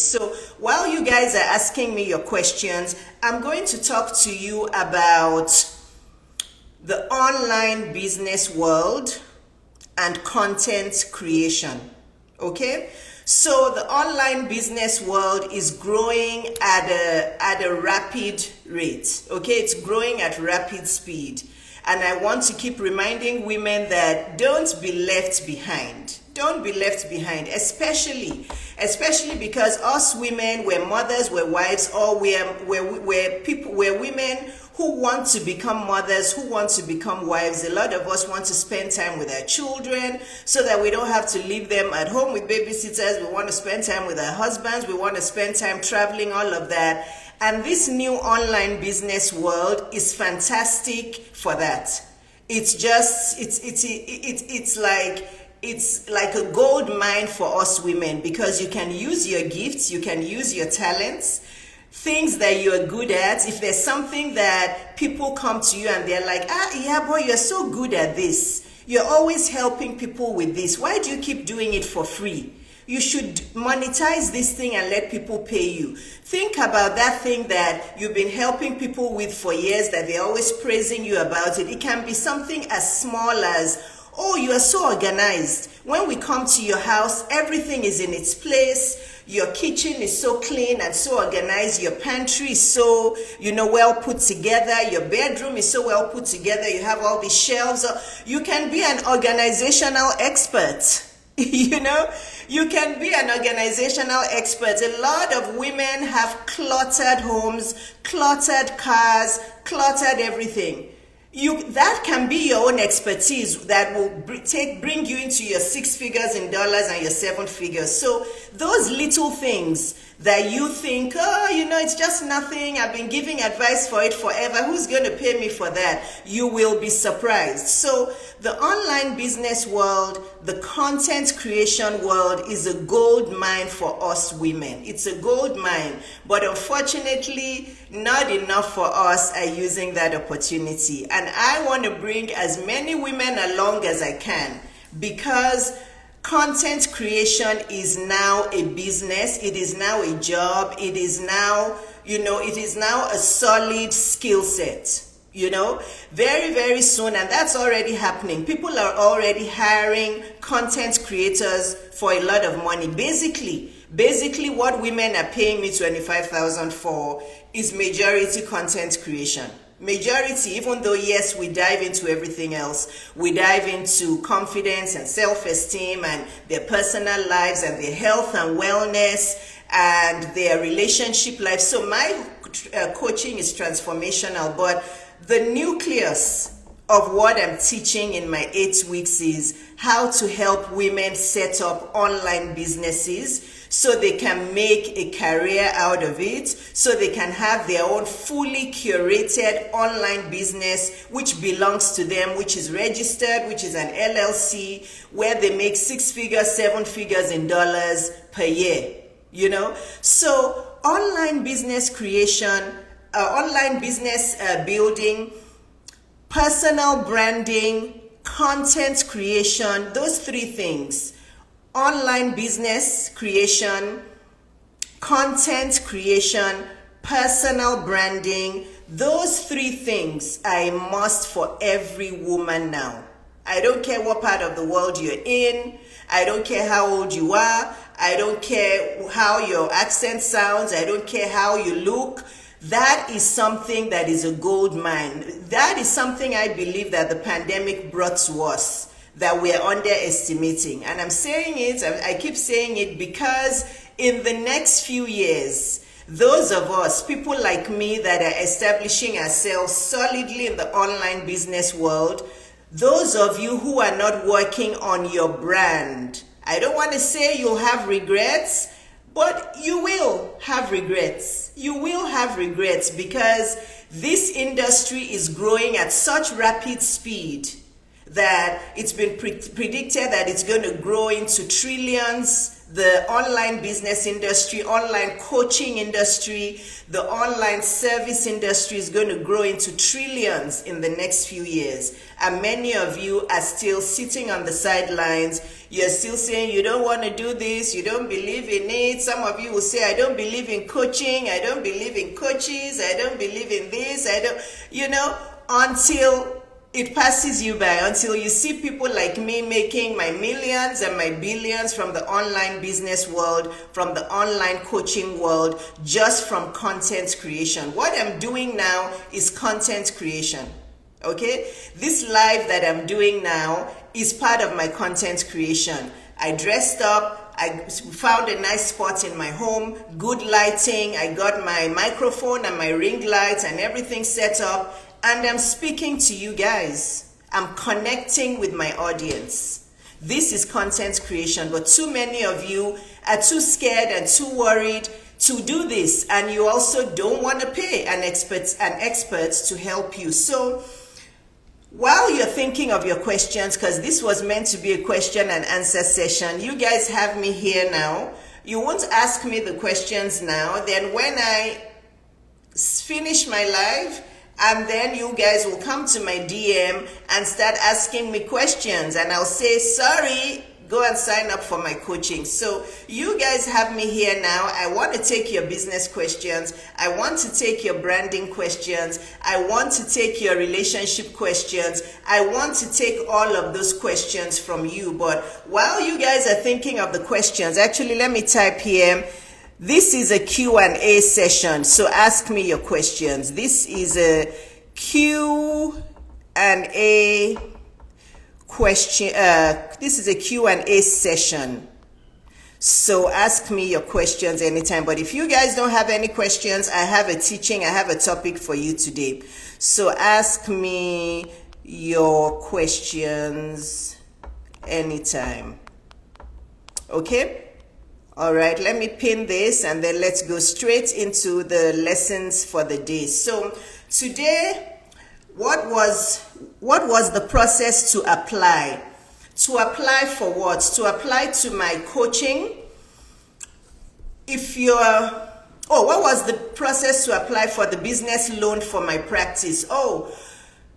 So while you guys are asking me your questions, I'm going to talk to you about the online business world and content creation. Okay? So the online business world is growing at a rapid rate. Okay? It's growing at rapid speed. And I want to keep reminding women that don't be left behind. Don't be left behind, especially because us women, we're mothers, we're wives, or we're women who want to become mothers, who want to become wives. A lot of us want to spend time with our children so that we don't have to leave them at home with babysitters. We want to spend time with our husbands. We want to spend time traveling, all of that. And this new online business world is fantastic for that. It's like a gold mine for us women, because you can use your gifts, you can use your talents, things that you're good at. If there's something that people come to you and they're like, Iyabo, you're so good at this. You're always helping people with this. Why do you keep doing it for free? You should monetize this thing and let people pay you. Think about that thing that you've been helping people with for years, that they're always praising you about it. It can be something as small as, oh, you are so organized. When we come to your house, everything is in its place. Your kitchen is so clean and so organized. Your pantry is so, well put together. Your bedroom is so well put together. You have all these shelves. You can be an organizational expert. You can be an organizational expert. A lot of women have cluttered homes, cluttered cars, cluttered everything. That can be your own expertise that will bring you into your 6 figures in dollars and your 7 figures. So those little things that you think, it's just nothing, I've been giving advice for it forever, who's going to pay me for that? You will be surprised. So the online business world, the content creation world is a gold mine for us women. It's a gold mine, but unfortunately, not enough for us are using that opportunity. And I want to bring as many women along as I can, because content creation is now a business. It is now a job. It is now, it is now a solid skill set. Very, very soon, and that's already happening. People are already hiring content creators for a lot of money. Basically what women are paying me $25,000 for is majority content creation. Majority, even though yes, we dive into everything else. We dive into confidence and self-esteem and their personal lives and their health and wellness and their relationship life. So my coaching is transformational, but the nucleus of what I'm teaching in my 8 weeks is how to help women set up online businesses so they can make a career out of it, so they can have their own fully curated online business which belongs to them, which is registered, which is an LLC, where they make 6 figures, 7 figures in dollars per year, So online business creation, online business building, personal branding, content creation, those 3 things. Online business creation, content creation, personal branding, those 3 things are a must for every woman now. I don't care what part of the world you're in. I don't care how old you are. I don't care how your accent sounds. I don't care how you look. That is something that is a gold mine. That is something I believe that the pandemic brought to us, that we're underestimating. And I'm saying it, I keep saying it, because in the next few years, those of us, people like me that are establishing ourselves solidly in the online business world, those of you who are not working on your brand, I don't want to say you'll have regrets, but you will have regrets. You will have regrets, because this industry is growing at such rapid speed that it's been predicted that it's going to grow into trillions the online business industry, online coaching industry, the online service industry is going to grow into trillions in the next few years. And many of you are still sitting on the sidelines. You're still saying you don't want to do this, you don't believe in it. Some of you will say, I don't believe in coaching, I don't believe in coaches, I don't believe in this, I don't, until it passes you by, until you see people like me making my millions and my billions from the online business world, from the online coaching world, just from content creation. What I'm doing now is content creation. Okay? This live that I'm doing now is part of my content creation. I dressed up, I found a nice spot in my home, good lighting, I got my microphone and my ring lights and everything set up, and I'm speaking to you guys. I'm connecting with my audience. This is content creation, but too many of you are too scared and too worried to do this, and you also don't want to pay an expert to help you. So while you're thinking of your questions, because this was meant to be a question and answer session, you guys have me here now. You won't ask me the questions now. Then when I finish my live, and then you guys will come to my DM and start asking me questions, and I'll say, sorry, go and sign up for my coaching. So you guys have me here now. I want to take your business questions. I want to take your branding questions. I want to take your relationship questions. I want to take all of those questions from you. But while you guys are thinking of the questions, actually, let me type here. This is a Q&A session, so ask me your questions. This is a Q&A question. This is a Q&A session, so ask me your questions anytime. But if you guys don't have any questions, I have a topic for you today. So ask me your questions anytime. Okay? All right, let me pin this and then let's go straight into the lessons for the day. So today, what was the process to apply? To apply for what? To apply to my coaching. What was the process to apply for the business loan for my practice?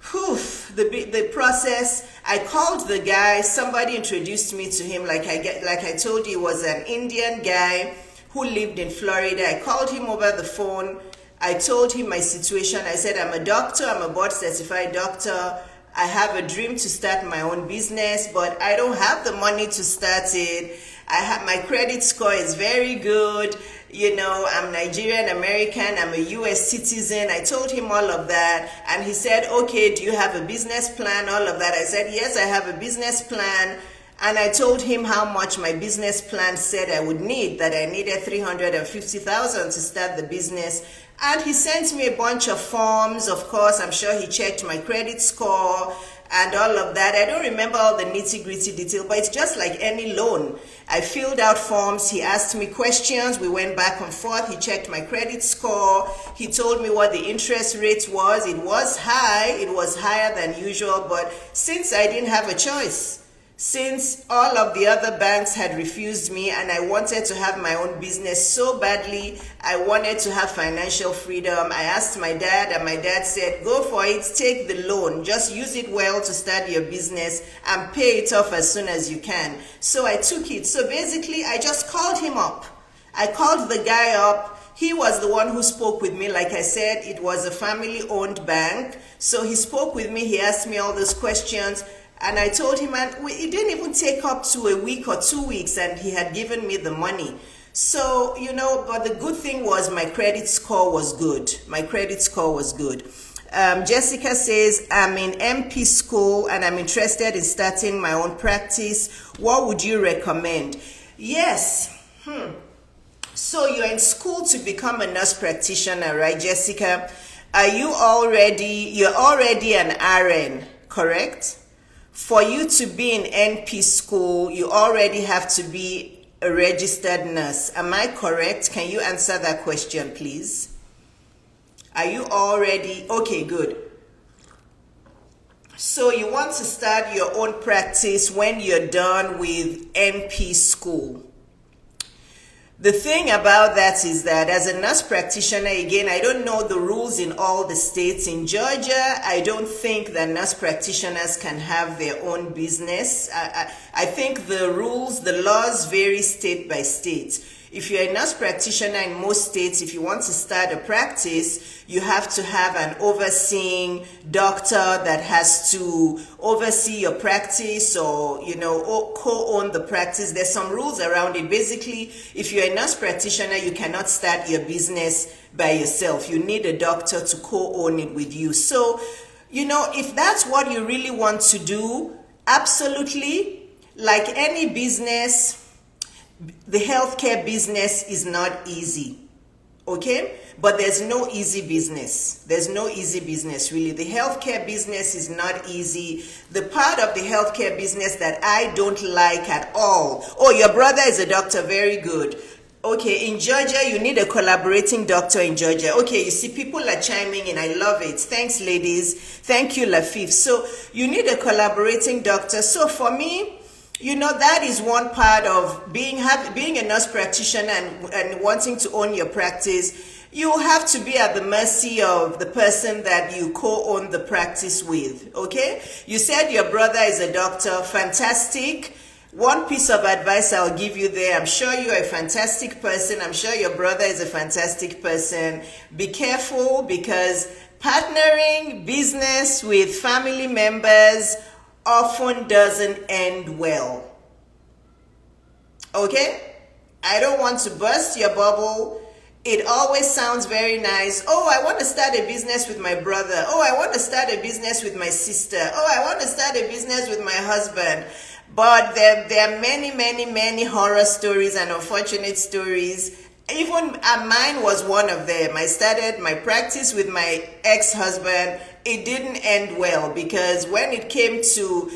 The process. I called the guy. Somebody introduced me to him. Like I told you, he was an Indian guy who lived in Florida. I called him over the phone. I told him my situation. I said, I'm a doctor. I'm a board certified doctor. I have a dream to start my own business, but I don't have the money to start it. My credit score is very good. I'm Nigerian American, I'm a US citizen. I told him all of that, and he said, okay, do you have a business plan? All of that. I said, yes, I have a business plan. And I told him how much my business plan said I would need, that I needed $350,000 to start the business. And he sent me a bunch of forms. Of course, I'm sure he checked my credit score and all of that. I don't remember all the nitty-gritty detail, but it's just like any loan. I filled out forms. He asked me questions. We went back and forth. He checked my credit score. He told me what the interest rate was. It was high. It was higher than usual, but since I didn't have a choice, since all of the other banks had refused me and I wanted to have my own business so badly, I wanted to have financial freedom. I asked my dad, and my dad said, go for it, take the loan, just use it well to start your business and pay it off as soon as you can. So I took it. So basically, I just called him up. I called the guy up. He was the one who spoke with me. Like I said, it was a family-owned bank. So he spoke with me. He asked me all those questions. And I told him, and it didn't even take up to a week or 2 weeks, and he had given me the money. So, but the good thing was my credit score was good. My credit score was good. Jessica says, I'm in MP school and I'm interested in starting my own practice. What would you recommend? Yes. So you're in school to become a nurse practitioner, right, Jessica? You're already an RN, correct? For you to be in NP school, you already have to be a registered nurse. Am I correct? Can you answer that question, please? Are you already? Okay, good. So you want to start your own practice when you're done with NP school. The thing about that is that as a nurse practitioner, again, I don't know the rules in all the states. In Georgia, I don't think that nurse practitioners can have their own business. I think the rules, the laws vary state by state. If you're a nurse practitioner in most states, if you want to start a practice, you have to have an overseeing doctor that has to oversee your practice or, co-own the practice. There's some rules around it. Basically, if you're a nurse practitioner, you cannot start your business by yourself. You need a doctor to co-own it with you. So, if that's what you really want to do, absolutely, like any business, the healthcare business is not easy, okay? But there's no easy business. There's no easy business, really. The healthcare business is not easy. The part of the healthcare business that I don't like at all. Oh, your brother is a doctor. Very good. Okay, in Georgia, you need a collaborating doctor in Georgia. Okay, you see, people are chiming in. I love it. Thanks, ladies. Thank you, Lafif. So you need a collaborating doctor. So for me, that is one part of being a nurse practitioner and wanting to own your practice. You have to be at the mercy of the person that you co-own the practice with, okay? You said your brother is a doctor. Fantastic. One piece of advice I'll give you there, I'm sure you're a fantastic person. I'm sure your brother is a fantastic person. Be careful, because partnering business with family members often doesn't end well. Okay? I don't want to burst your bubble. It always sounds very nice. Oh, I want to start a business with my brother. Oh, I want to start a business with my sister. Oh, I want to start a business with my husband. But there are many, many, many horror stories and unfortunate stories. Even mine was one of them. I started my practice with my ex-husband. It didn't end well, because when it came to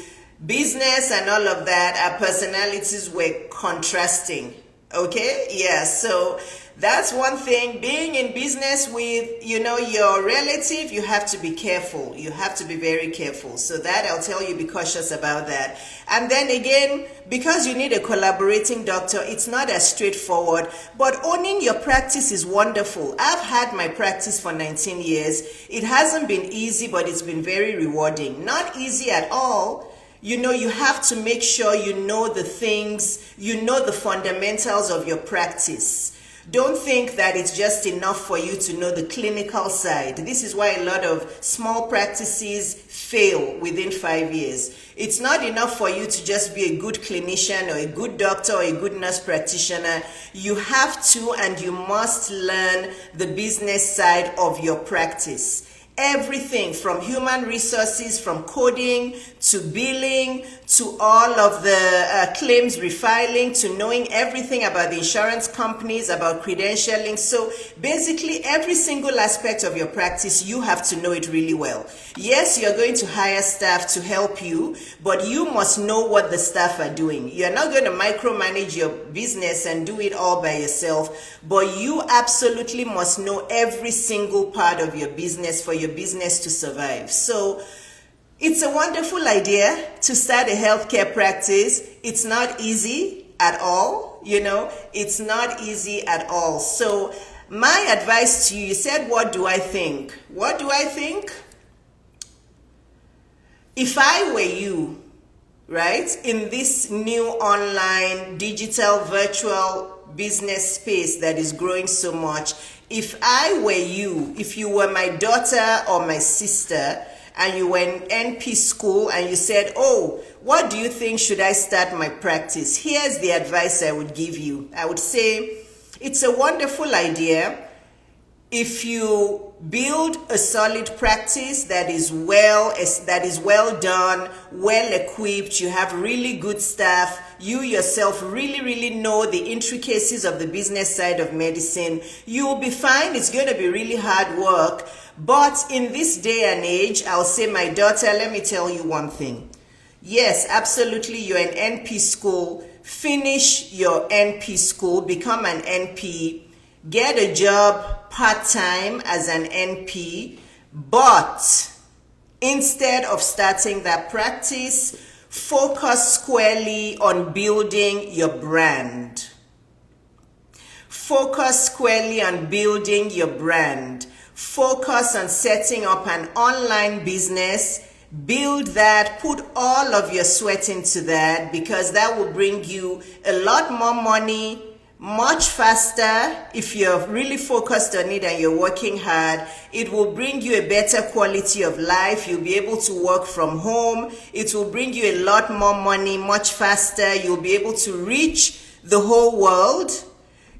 business and all of that, our personalities were contrasting. Okay? Yeah, so that's one thing. Being in business with, your relative, you have to be careful. You have to be very careful. So that I'll tell you, be cautious about that. And then again, because you need a collaborating doctor, it's not as straightforward. But owning your practice is wonderful. I've had my practice for 19 years. It hasn't been easy, but it's been very rewarding. Not easy at all. You have to make sure you know the things, the fundamentals of your practice. Don't think that it's just enough for you to know the clinical side. This is why a lot of small practices fail within 5 years. It's not enough for you to just be a good clinician or a good doctor or a good nurse practitioner. You have to and you must learn the business side of your practice. Everything from human resources, from coding to billing to all of the claims refiling, to knowing everything about the insurance companies, about credentialing. So basically every single aspect of your practice, you have to know it really well. Yes, you're going to hire staff to help you, but you must know what the staff are doing. You're not going to micromanage your business and do it all by yourself, but you absolutely must know every single part of your business for your business to survive. So it's a wonderful idea to start a healthcare practice. It's not easy at all, it's not easy at all. So my advice to you, you said, what do I think? What do I think? If I were you, right, in this new online, digital, virtual business space that is growing so much, if I were you, if you were my daughter or my sister, and you were in NP school and you said, oh, what do you think, should I start my practice? Here's the advice I would give you. I would say it's a wonderful idea. If you build a solid practice that is well done, well equipped, you have really good staff, you yourself really know the intricacies of the business side of medicine, you will be fine. It's going to be really hard work. But in this day and age, I'll say, my daughter, let me tell you one thing. Yes, absolutely, you're in NP school. Finish your NP school, become an NP, get a job part-time as an NP, but instead of starting that practice, focus squarely on building your brand. Focus squarely on building your brand. Focus on setting up an online business. Build that, put all of your sweat into that, because that will bring you a lot more money much faster. If you're really focused on it and you're working hard, it will bring you a better quality of life. You'll be able to work from home. It will bring you a lot more money much faster. You'll be able to reach the whole world.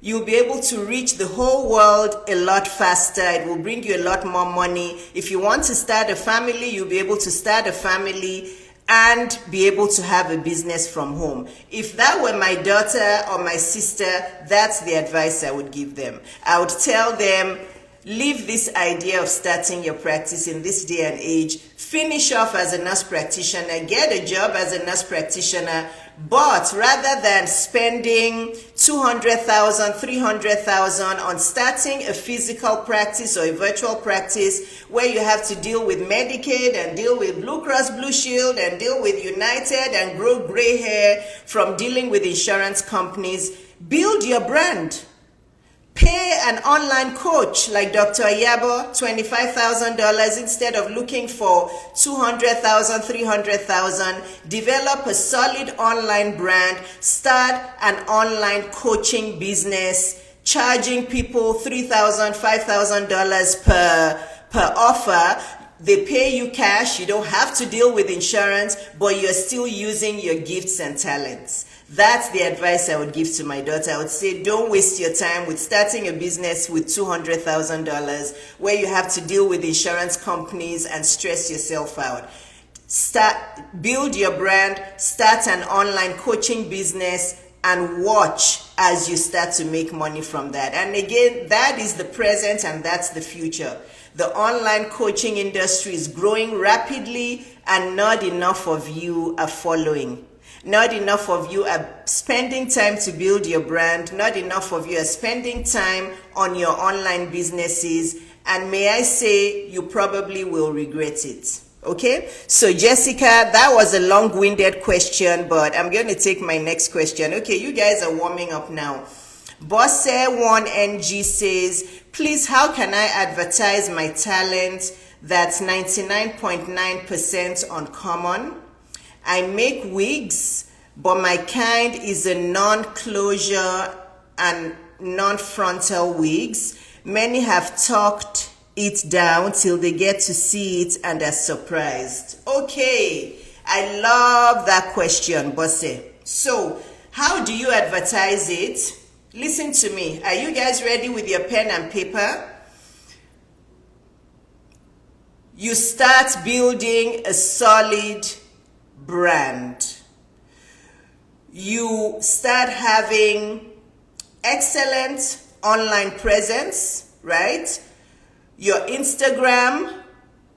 You'll be able to reach the whole world a lot faster. It will bring you a lot more money. If you want to start a family, you'll be able to start a family and be able to have a business from home. If that were my daughter or my sister, that's the advice I would give them. I would tell them, leave this idea of starting your practice in this day and age. Finish off as a nurse practitioner, get a job as a nurse practitioner, but rather than spending 200,000, 300,000 on starting a physical practice or a virtual practice where you have to deal with Medicaid and deal with Blue Cross Blue Shield and deal with United and grow gray hair from dealing with insurance companies, build your brand. Pay an online coach like Dr. Iyabo $25,000 instead of looking for 200,000, 300,000. Develop a solid online brand. Start an online coaching business, charging people $3,000, $5,000 per offer. They pay you cash. You don't have to deal with insurance, but you're still using your gifts and talents. That's the advice I would give to my daughter. I would say, don't waste your time with starting a business with $200,000 where you have to deal with insurance companies and stress yourself out. Build your brand, start an online coaching business, and watch as you start to make money from that. And again, that is the present and that's the future. The online coaching industry is growing rapidly and not enough of you are following. Not enough of you are spending time to build your brand. Not enough of you are spending time on your online businesses. And may I say, you probably will regret it. Okay? So Jessica, that was a long-winded question, but I'm going to take my next question. Okay, you guys are warming up now. Bosse1NG says, please, how can I advertise my talent that's 99.9% uncommon? I make wigs, but my kind is a non-closure and non-frontal wigs. Many have talked it down till they get to see it and are surprised. Okay, I love that question, Bosse. So, how do you advertise it? Listen to me. Are you guys ready with your pen and paper? You start building a solid brand. You start having excellent online presence, right? Your Instagram,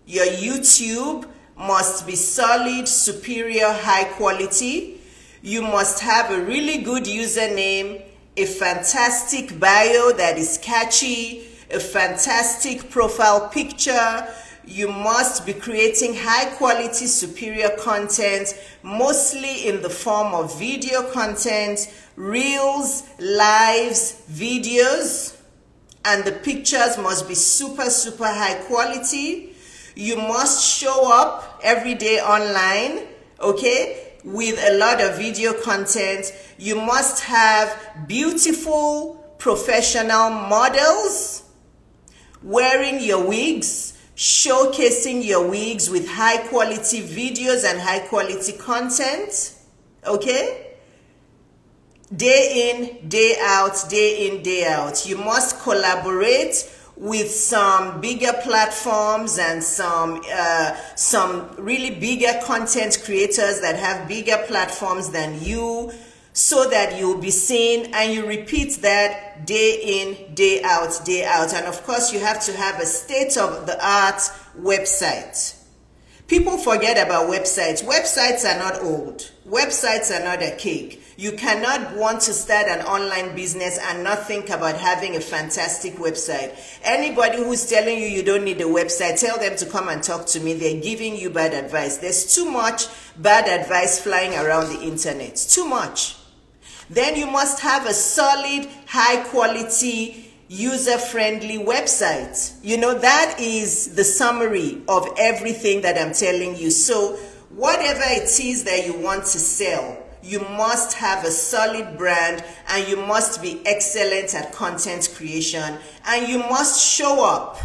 your YouTube must be solid, superior, high quality. You must have a really good username, a fantastic bio that is catchy, a fantastic profile picture. You must be creating high quality, superior content, mostly in the form of video content, reels, lives, videos, and the pictures must be super, super high quality. You must show up every day online, okay, with a lot of video content. You must have beautiful professional models wearing your wigs, showcasing your wigs with high quality videos and high quality content, okay? Day in, day out, day in, day out. You must collaborate with some bigger platforms and some really bigger content creators that have bigger platforms than you, so that you'll be seen, and you repeat that day in, day out, day out. And of course, you have to have a state-of-the-art website. People forget about websites. Websites are not old. Websites are not a cake. You cannot want to start an online business and not think about having a fantastic website. Anybody who's telling you you don't need a website, tell them to come and talk to me. They're giving you bad advice. There's too much bad advice flying around the internet. Too much. Then you must have a solid, high quality, user-friendly website. You know, that is the summary of everything that I'm telling you. So whatever it is that you want to sell, you must have a solid brand, and you must be excellent at content creation, and you must show up.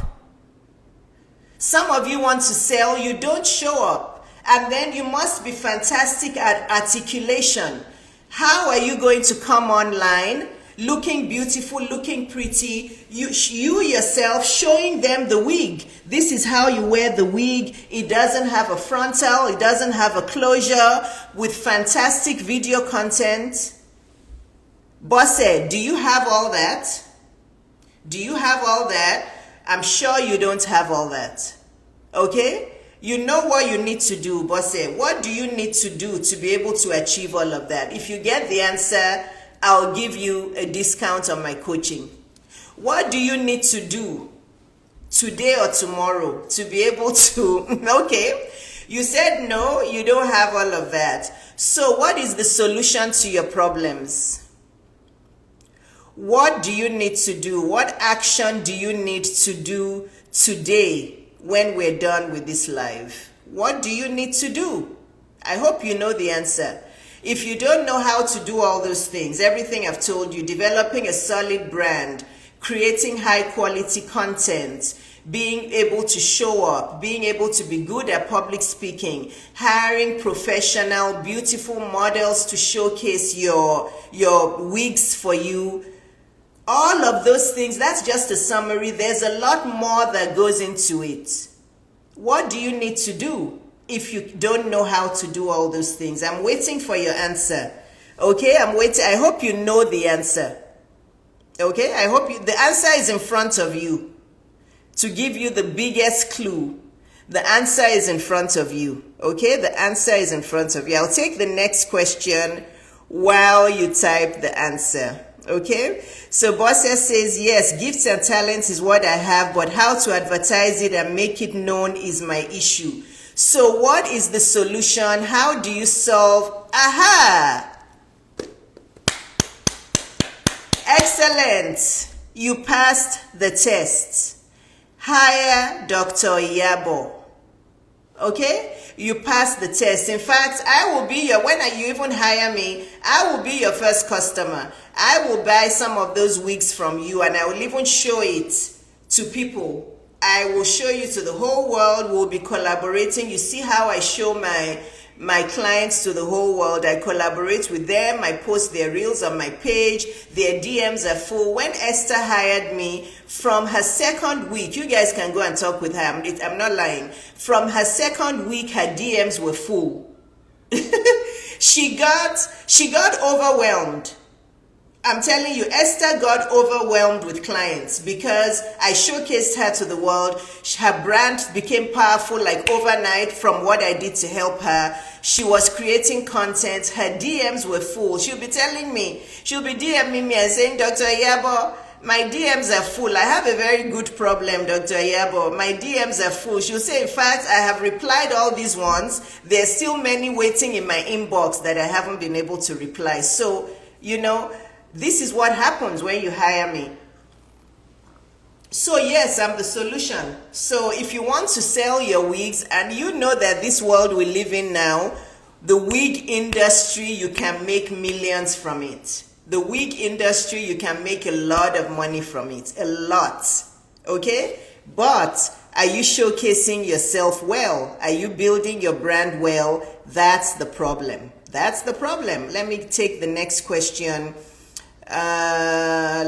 Some of you want to sell, you don't show up. And then you must be fantastic at articulation. How are you going to come online looking beautiful, looking pretty, you yourself showing them the wig? This is how you wear the wig. It doesn't have a frontal, it doesn't have a closure, with fantastic video content. Bosse, do you have all that? Do you have all that? I'm sure you don't have all that. Okay? You know what you need to do, Bosse. What do you need to do to be able to achieve all of that? If you get the answer, I'll give you a discount on my coaching. What do you need to do today or tomorrow to be able to, okay, you said no, you don't have all of that. So what is the solution to your problems? What do you need to do? What action do you need to do today when we're done with this live? What do you need to do? I hope you know the answer. If you don't know how to do all those things, everything I've told you, developing a solid brand, creating high quality content, being able to show up, being able to be good at public speaking, hiring professional, beautiful models to showcase your wigs for you, all of those things, that's just a summary. There's a lot more that goes into it. What do you need to do if you don't know how to do all those things? I'm waiting for your answer. Okay, I'm waiting. I hope you know the answer. Okay, I hope the answer is in front of you. To give you the biggest clue, the answer is in front of you. Okay, the answer is in front of you. I'll take the next question while you type the answer. Okay, so Bosse says, yes, gifts and talents is what I have, but how to advertise it and make it known is my issue. So what is the solution? How do you solve? Aha! Excellent. You passed the test. Hire Dr. Iyabo. Okay? You passed the test. In fact, I will be your, when you even hire me, I will be your first customer. I will buy some of those wigs from you, and I will even show it to people. I will show you to the whole world. We'll be collaborating. You see how I show my clients to the whole world. I collaborate with them. I post their reels on my page. Their DMs are full. When Esther hired me, from her second week, you guys can go and talk with her. I'm not lying. From her second week, her DMs were full. She got overwhelmed. I'm telling you, Esther got overwhelmed with clients because I showcased her to the world. Her brand became powerful like overnight from what I did to help her. She was creating content. Her DMs were full. She'll be telling me, she'll be DMing me and saying, Dr. Iyabo, my DMs are full. I have a very good problem, Dr. Iyabo. My DMs are full. She'll say, in fact, I have replied all these ones. There's still many waiting in my inbox that I haven't been able to reply. So, you know, this is what happens when you hire me. So yes, I'm the solution. So if you want to sell your wigs, and you know that this world we live in now, the wig industry, you can make millions from it. The wig industry, you can make a lot of money from it. A lot. Okay? But are you showcasing yourself well? Are you building your brand well? That's the problem. That's the problem. Let me take the next question. I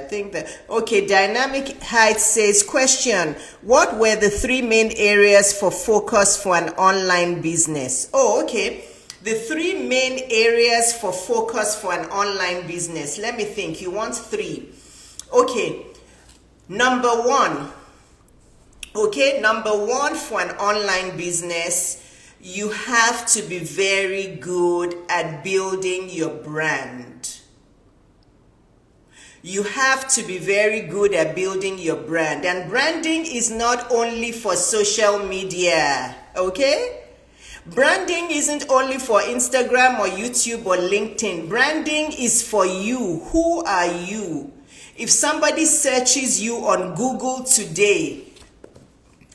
think that, okay, Dynamic Heights says, question, what were the 3 main areas for focus for an online business? Oh, okay. The 3 main areas for focus for an online business. Let me think. You want 3. Okay. Number 1. Okay. Number 1 for an online business, you have to be very good at building your brand. You have to be very good at building your brand. And branding is not only for social media, okay? Branding isn't only for Instagram or YouTube or LinkedIn. Branding is for you. Who are you? If somebody searches you on Google today,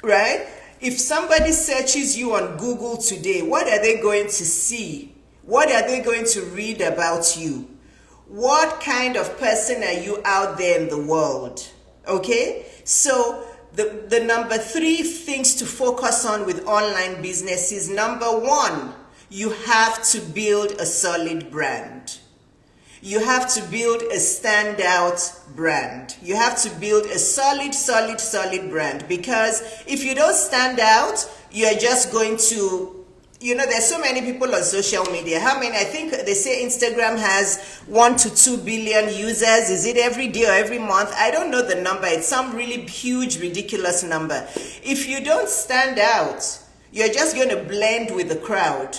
right? If somebody searches you on Google today, what are they going to see? What are they going to read about you? What kind of person are you out there in the world? Okay? So the number 3 things to focus on with online business is, number 1, you have to build a solid brand. You have to build a standout brand. You have to build a solid brand, because if you don't stand out, you're just going to, there's so many people on social media. How many? I think they say Instagram has 1 to 2 billion users. Is it every day or every month? I don't know the number. It's some really huge, ridiculous number. If you don't stand out, you're just going to blend with the crowd,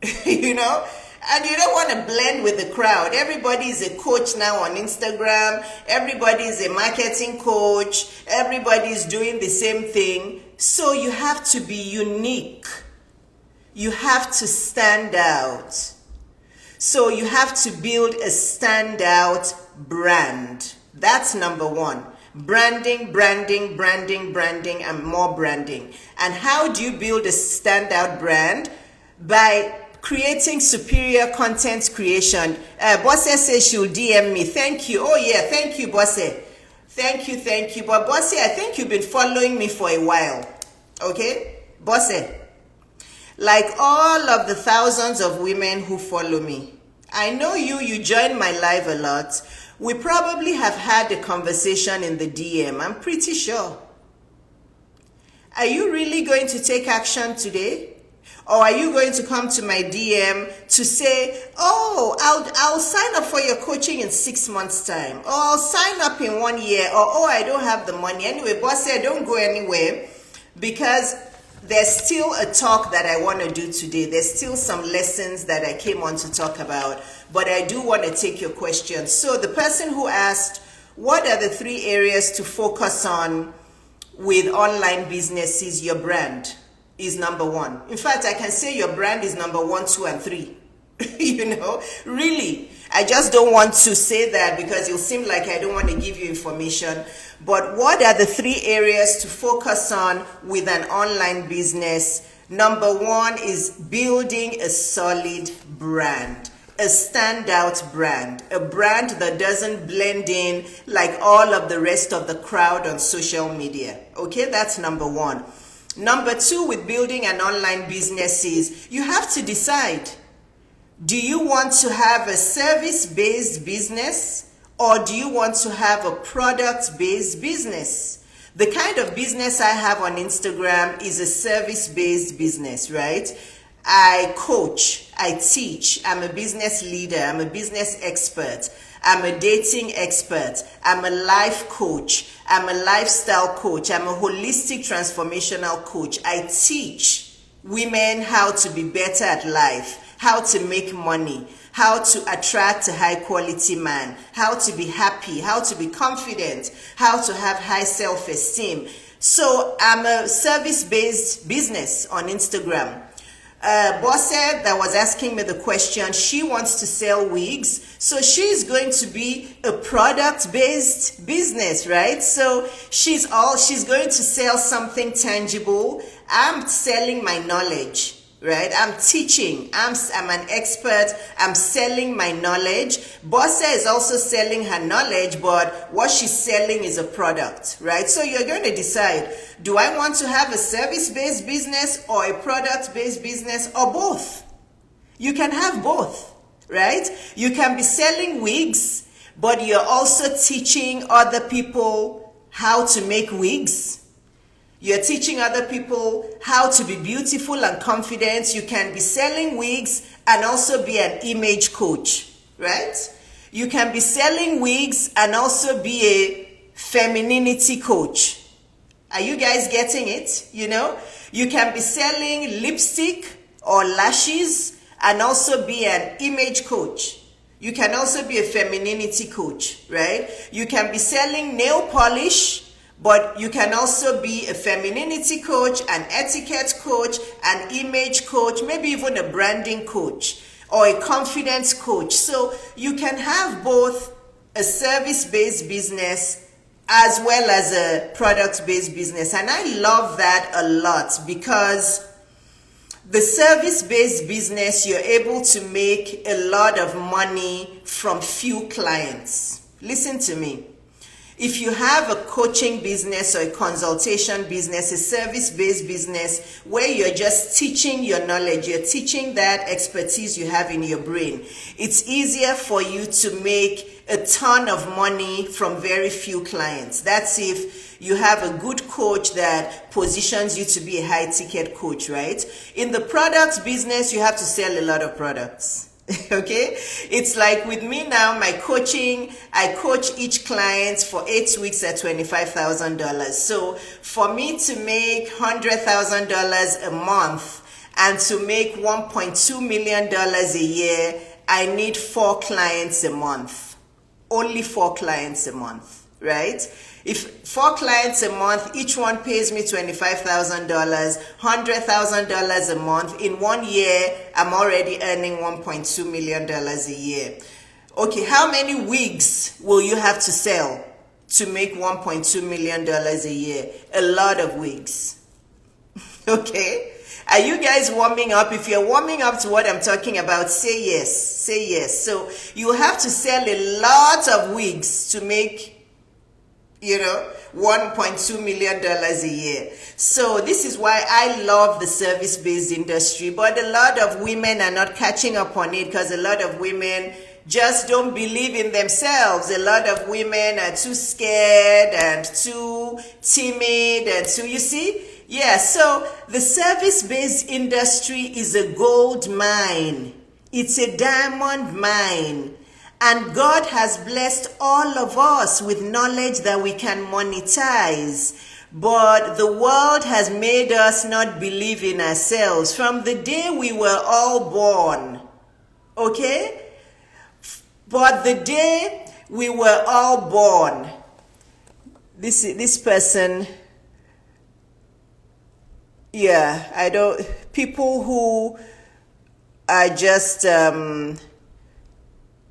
And you don't want to blend with the crowd. Everybody is a coach now on Instagram. Everybody is a marketing coach. Everybody is doing the same thing. So you have to be unique. You have to stand out. So you have to build a standout brand. That's number 1. Branding, and more branding. And how do you build a standout brand? By creating superior content creation. Bosse says she'll DM me. Thank you. Oh yeah, thank you, Bosse. Thank you. But Bosse, I think you've been following me for a while. Okay? Bosse, like all of the thousands of women who follow me, I know you join my live a lot. We probably have had a conversation in the DM. I'm pretty sure. Are you really going to take action today? Or are you going to come to my DM to say, oh, I'll sign up for your coaching in 6 months' time. Or I'll sign up in 1 year. Or, oh, I don't have the money. Anyway, boss said, don't go anywhere, because there's still a talk that I want to do today. There's still some lessons that I came on to talk about. But I do want to take your questions. So the person who asked, what are the 3 areas to focus on with online business is your brand. Is number 1. In fact, I can say your brand is number 1, 2, and 3. Really. I just don't want to say that because it'll seem like I don't want to give you information. But what are the 3 areas to focus on with an online business? Number 1 is building a solid brand, a standout brand, a brand that doesn't blend in like all of the rest of the crowd on social media. Okay, that's number 1. Number 2 with building an online business is you have to decide, do you want to have a service-based business or do you want to have a product-based business? The kind of business I have on Instagram is a service-based business, right? I coach, I teach, I'm a business leader, I'm a business expert, I'm a dating expert, I'm a life coach, I'm a lifestyle coach, I'm a holistic transformational coach. I teach women how to be better at life, how to make money, how to attract a high quality man, how to be happy, how to be confident, how to have high self-esteem. So I'm a service-based business on Instagram. Bosse that was asking me the question, she wants to sell wigs, so she's going to be a product-based business, right? So she's going to sell something tangible. I'm selling my knowledge, right? I'm teaching. I'm an expert. I'm selling my knowledge. Bosse is also selling her knowledge, but what she's selling is a product, right? So you're going to decide, do I want to have a service-based business or a product-based business or both? You can have both, right? You can be selling wigs, but you're also teaching other people how to make wigs. You're teaching other people how to be beautiful and confident. You can be selling wigs and also be an image coach, right? You can be selling wigs and also be a femininity coach. Are you guys getting it? You can be selling lipstick or lashes and also be an image coach. You can also be a femininity coach, right? You can be selling nail polish, But you can also be a femininity coach, an etiquette coach, an image coach, maybe even a branding coach or a confidence coach. So you can have both a service-based business as well as a product-based business. And I love that a lot, because the service-based business, you're able to make a lot of money from few clients. Listen to me. If you have a coaching business or a consultation business, a service-based business where you're just teaching your knowledge, you're teaching that expertise you have in your brain, it's easier for you to make a ton of money from very few clients. That's if you have a good coach that positions you to be a high-ticket coach, right? In the product business, you have to sell a lot of products. Okay, it's like with me now, my coaching, I coach each client for 8 weeks at $25,000. So for me to make $100,000 a month and to make $1.2 million a year, I need 4 clients a month. Only 4 clients a month, right? If 4 clients a month, each one pays me $25,000, $100,000 a month, in 1 year, I'm already earning $1.2 million a year. Okay, how many wigs will you have to sell to make $1.2 million a year? A lot of wigs. Okay? Are you guys warming up? If you're warming up to what I'm talking about, say yes. Say yes. So you have to sell a lot of wigs to make $1.2 million a year. So this is why I love the service-based industry, but a lot of women are not catching up on it, because a lot of women just don't believe in themselves. A lot of women are too scared and too timid and too, you see? Yeah, so the service-based industry is a gold mine. It's a diamond mine. And God has blessed all of us with knowledge that we can monetize. But the world has made us not believe in ourselves from the day we were all born. Okay? But the day we were all born, this person, people who are just,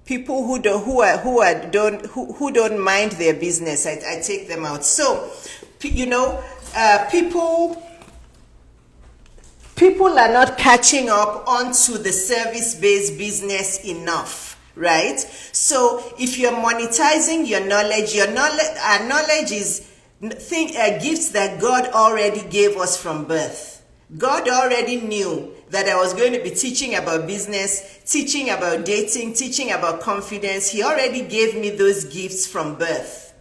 people who don't mind their business, I take them out. So, people are not catching up onto the service-based business enough, right? So, if you're monetizing your knowledge, our knowledge is gifts that God already gave us from birth. God already knew that I was going to be teaching about business, teaching about dating, teaching about confidence. He already gave me those gifts from birth.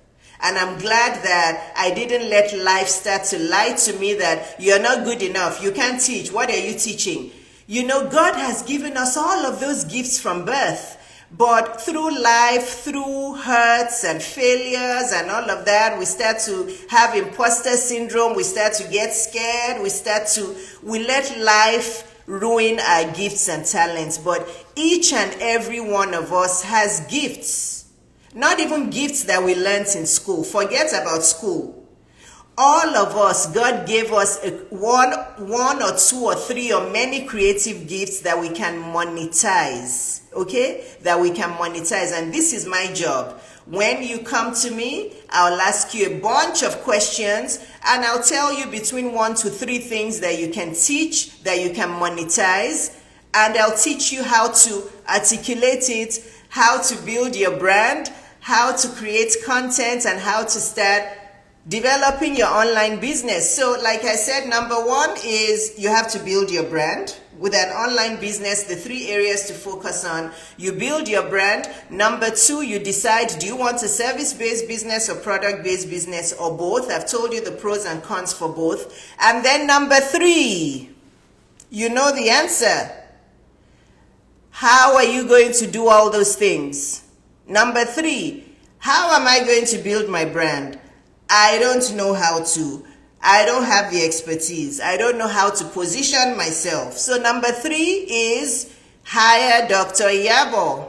And I'm glad that I didn't let life start to lie to me that you're not good enough, you can't teach, what are you teaching? God has given us all of those gifts from birth. But through life, through hurts and failures and all of that, we start to have imposter syndrome, we start to get scared, we let life ruin our gifts and talents. But each and every one of us has gifts. Not even gifts that we learned in school. Forget about school. All of us, God gave us one or two or three or many creative gifts that we can monetize. Okay? That we can monetize. And this is my job. When you come to me, I'll ask you a bunch of questions and I'll tell you between 1 to 3 things that you can teach, that you can monetize. And I'll teach you how to articulate it, how to build your brand, how to create content, and how to start developing your online business. So like I said, number 1 is you have to build your brand. With an online business, the 3 areas to focus on: you build your brand. Number 2, you decide, do you want a service-based business or product-based business, or both? I've told you the pros and cons for both. And then number 3, you know the answer. How are you going to do all those things? Number 3, how am I going to build my brand? I don't know how to. I don't have the expertise. I don't know how to position myself. So number 3 is hire Dr. Iyabo.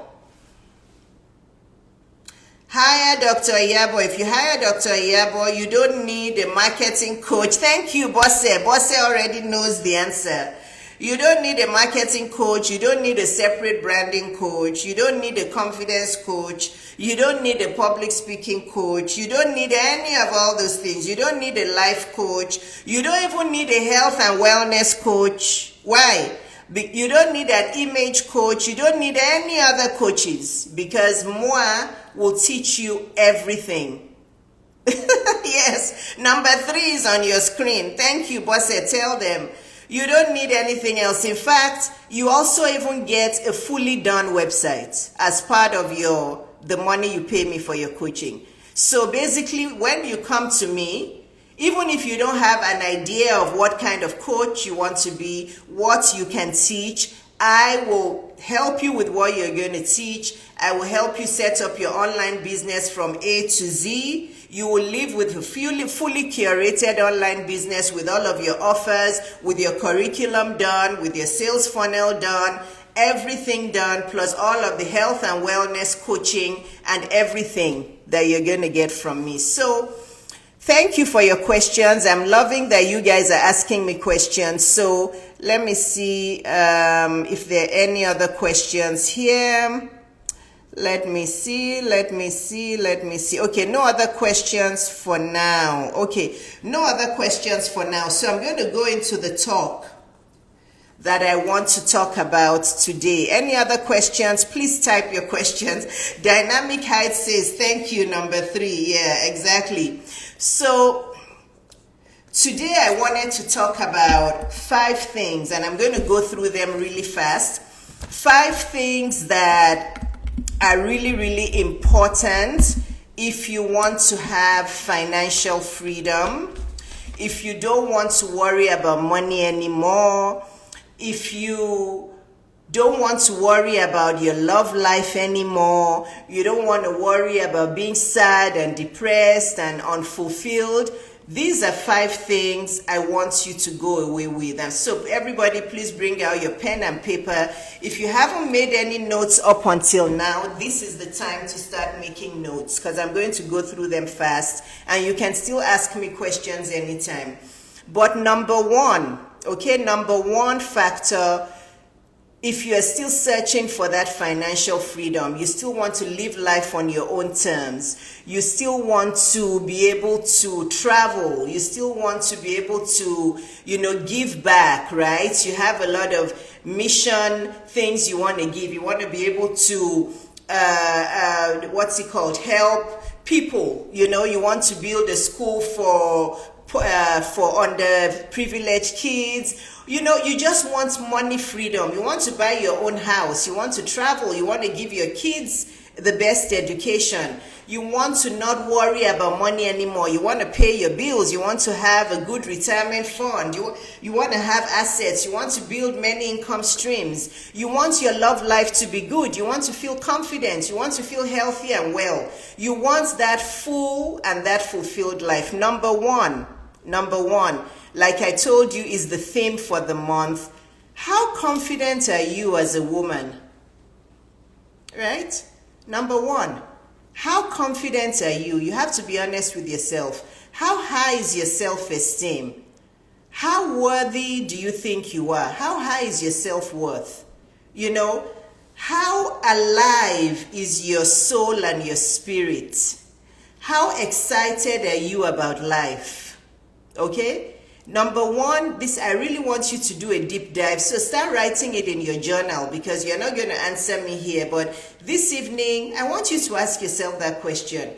Hire Dr. Iyabo. If you hire Dr. Iyabo, you don't need a marketing coach. Thank you, Bosse. Bosse already knows the answer. You don't need a marketing coach. You don't need a separate branding coach. You don't need a confidence coach. You don't need a public speaking coach. You don't need any of all those things. You don't need a life coach. You don't even need a health and wellness coach. Why? You don't need an image coach. You don't need any other coaches, because Moi will teach you everything. Yes. Number 3 is on your screen. Thank you, Bosse. Tell them. You don't need anything else. In fact, you also even get a fully done website as part of the money you pay me for your coaching. So basically, when you come to me, even if you don't have an idea of what kind of coach you want to be, what you can teach, I will help you with what you're going to teach. I will help you set up your online business from A to Z. You will live with a fully curated online business with all of your offers, with your curriculum done, with your sales funnel done, everything done, plus all of the health and wellness coaching and everything that you're going to get from me. So thank you for your questions. I'm loving that you guys are asking me questions. So let me see if there are any other questions here. Let me see. Okay, no other questions for now. Okay, no other questions for now. So I'm going to go into the talk that I want to talk about today. Any other questions? Please type your questions. Dynamic Height says, thank you, number 3. Yeah, exactly. So today I wanted to talk about 5 things, and I'm going to go through them really fast. 5 things that are really, really important if you want to have financial freedom, if you don't want to worry about money anymore, if you don't want to worry about your love life anymore, you don't want to worry about being sad and depressed and unfulfilled. These are 5 things I want you to go away with. And so everybody, please bring out your pen and paper. If you haven't made any notes up until now, this is the time to start making notes, because I'm going to go through them fast and you can still ask me questions anytime. But number 1 factor, if you are still searching for that financial freedom, you still want to live life on your own terms, you still want to be able to travel, you still want to be able to, give back, right? You have a lot of mission things you want to give. You want to be able to, help people. You want to build a school for underprivileged kids. You just want money freedom. You want to buy your own house. You want to travel. You want to give your kids the best education. You want to not worry about money anymore. You want to pay your bills. You want to have a good retirement fund. You want to have assets. You want to build many income streams. You want your love life to be good. You want to feel confident. You want to feel healthy and well. You want that full and that fulfilled life. Number one, like I told you, is the theme for the month. How confident are you as a woman? Right? Number 1, how confident are you? You have to be honest with yourself. How high is your self-esteem? How worthy do you think you are? How high is your self-worth? How alive is your soul and your spirit? How excited are you about life? Okay? Number 1, I really want you to do a deep dive. So start writing it in your journal, because you're not going to answer me here. But this evening, I want you to ask yourself that question.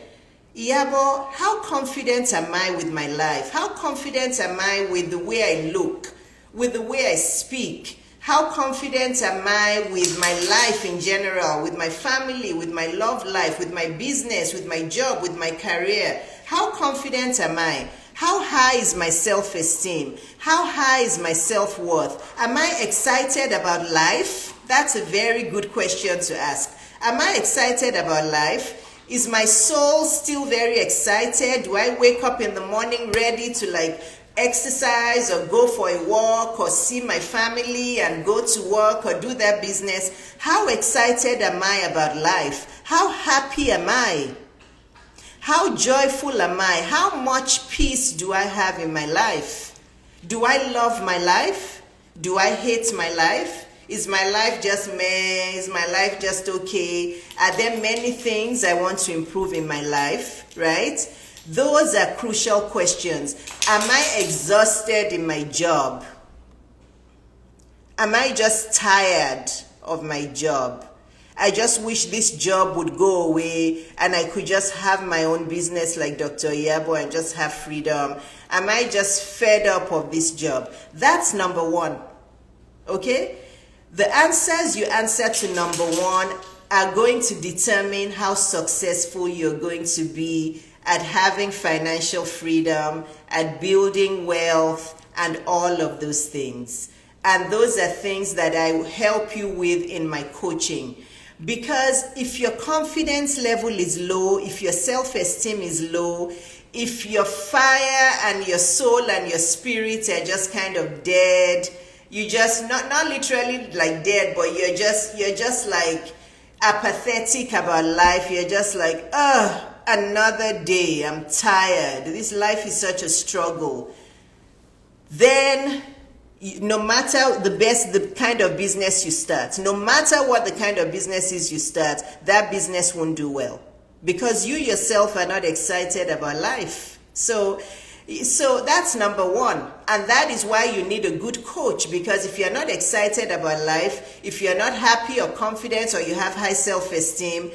Iyabo, how confident am I with my life? How confident am I with the way I look, with the way I speak? How confident am I with my life in general, with my family, with my love life, with my business, with my job, with my career? How confident am I? How high is my self-esteem? How high is my self-worth? Am I excited about life? That's a very good question to ask. Am I excited about life? Is my soul still very excited? Do I wake up in the morning ready to exercise or go for a walk or see my family and go to work or do that business? How excited am I about life? How happy am I? How joyful am I? How much peace do I have in my life? Do I love my life? Do I hate my life? Is my life just meh? Is my life just okay? Are there many things I want to improve in my life, right? Those are crucial questions. Am I exhausted in my job? Am I just tired of my job? I just wish this job would go away and I could just have my own business like Dr. Iyabo and just have freedom. Am I just fed up of this job? That's number one, okay? The answers you answer to number one are going to determine how successful you're going to be at having financial freedom, at building wealth, and all of those things. And those are things that I help you with in my coaching. Because if your confidence level is low, if your self-esteem is low, if your fire and your soul and your spirit are just kind of dead, you just not literally like dead, but you're just like apathetic about life. You're just like, another day, I'm tired. This life is such a struggle. Then no matter the kind of business you start, no matter what the kind of businesses you start, that business won't do well because you yourself are not excited about life. So that's number one. And that is why you need a good coach, because if you're not excited about life, if you're not happy or confident or you have high self-esteem,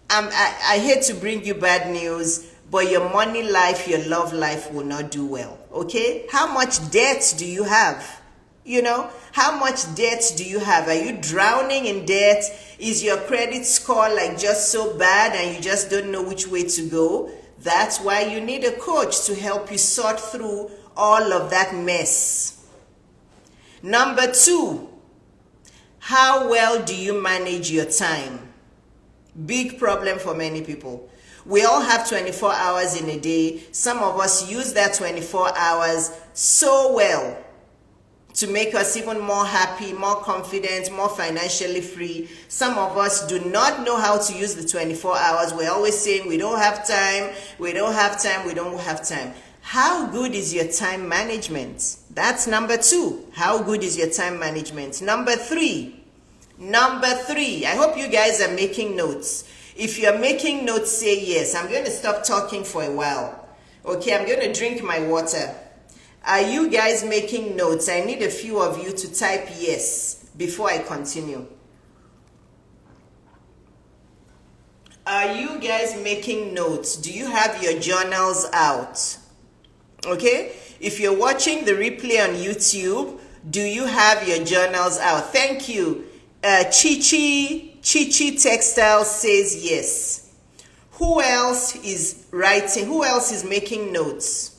I hate to bring you bad news, but your money life, your love life will not do well, okay? How much debt do you have? You know, how much debt do you have? Are you drowning in debt? Is your credit score like just so bad and you just don't know which way to go? That's why you need a coach to help you sort through all of that mess. Number two, how well do you manage your time? Big problem for many people. We all have 24 hours in a day. Some of us use that 24 hours so well to make us even more happy, more confident, more financially free. Some of us do not know how to use the 24 hours. We're always saying we don't have time, we don't have time, we don't have time. How good is your time management? That's number two. How good is your time management? Number three, I hope you guys are making notes. If you're making notes, say yes. I'm going to stop talking for a while. Okay, I'm going to drink my water. Are you guys making notes? I need a few of you to type yes before I continue. Are you guys making notes? Do you have your journals out? Okay? If you're watching the replay on YouTube, do you have your journals out? Thank you. Chichi Textile says yes. Who else is writing? Who else is making notes?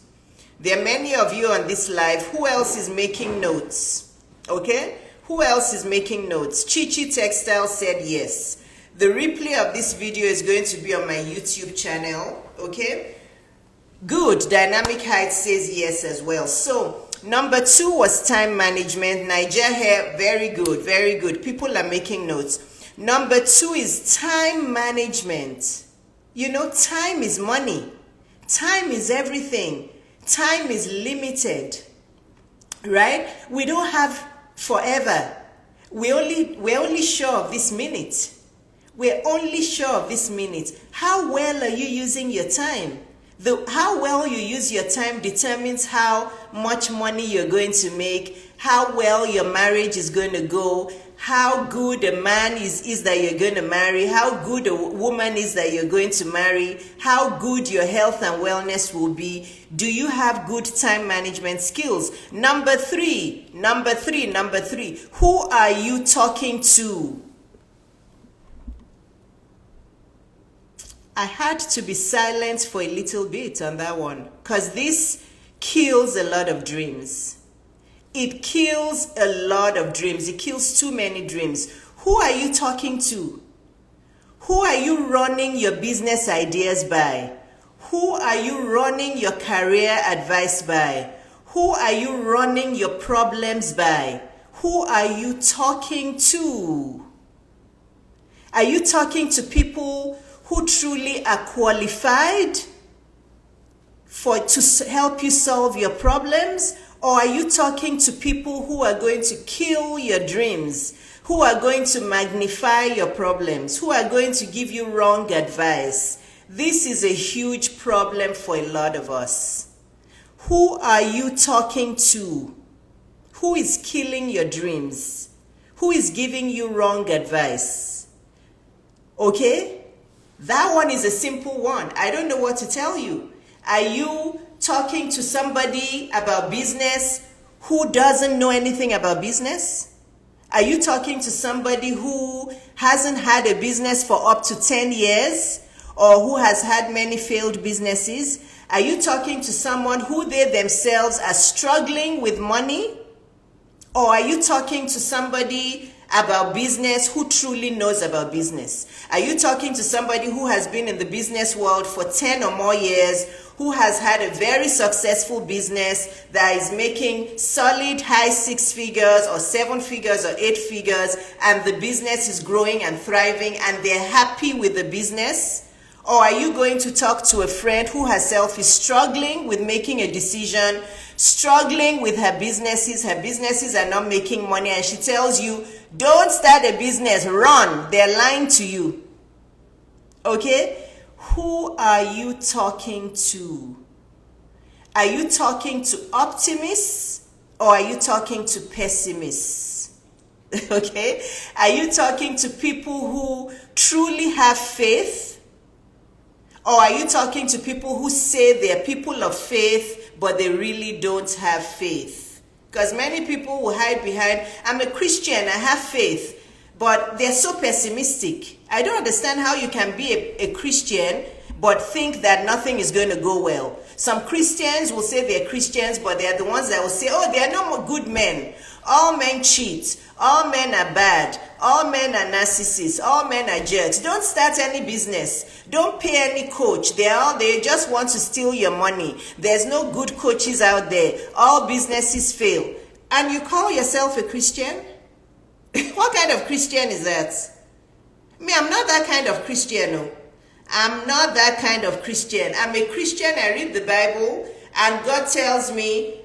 There are many of you on this live. Who else is making notes? Okay? Who else is making notes? Chichi Textile said yes. The replay of this video is going to be on my YouTube channel. Okay? Good. Dynamic Height says yes as well. So, number two was time management. Niger here, very good, very good. People are making notes. Number two is time management. You know, time is money. Time is everything. Time is limited, right? We don't have forever. We're only sure of this minute. We're only sure of this minute. How well are you using your time? How well you use your time determines how much money you're going to make, how well your marriage is going to go, how good a man is that you're going to marry, how good a woman is that you're going to marry, how good your health and wellness will be. Do you have good time management skills? Number three. Who are you talking to? I had to be silent for a little bit on that one because this kills a lot of dreams. It kills a lot of dreams. It kills too many dreams. Who are you talking to? Who are you running your business ideas by? Who are you running your career advice by? Who are you running your problems by? Who are you talking to? Are you talking to people who truly are qualified help you solve your problems? Or are you talking to people who are going to kill your dreams, who are going to magnify your problems, who are going to give you wrong advice? This is a huge problem for a lot of us. Who are you talking to? Who is killing your dreams? Who is giving you wrong advice? Okay? That one is a simple one. I don't know what to tell you. Are you talking to somebody about business who doesn't know anything about business? Are you talking to somebody who hasn't had a business for up to 10 years or who has had many failed businesses? Are you talking to someone who they themselves are struggling with money? Or are you talking to somebody about business who truly knows about business? Are you talking to somebody who has been in the business world for 10 or more years, who has had a very successful business that is making solid high 6 figures or 7 figures or 8 figures, and the business is growing and thriving and they're happy with the business? Or are you going to talk to a friend who herself is struggling with making a decision, struggling with her businesses are not making money, and she tells you, don't start a business, run, they're lying to you? Okay? Who are you talking to? Are you talking to optimists or are you talking to pessimists? Okay? Are you talking to people who truly have faith? Or are you talking to people who say they're people of faith, but they really don't have faith? Because many people will hide behind, I'm a Christian, I have faith, but they're so pessimistic. I don't understand how you can be a Christian, but think that nothing is going to go well. Some Christians will say they're Christians, but they're the ones that will say, oh, there are no more good men. All men cheat. All men are bad. All men are narcissists. All men are jerks. Don't start any business. Don't pay any coach. They just want to steal your money. There's no good coaches out there. All businesses fail. And you call yourself a Christian? What kind of Christian is that? Me, I'm not that kind of Christian. No. I'm not that kind of Christian. I'm a Christian. I read the Bible and God tells me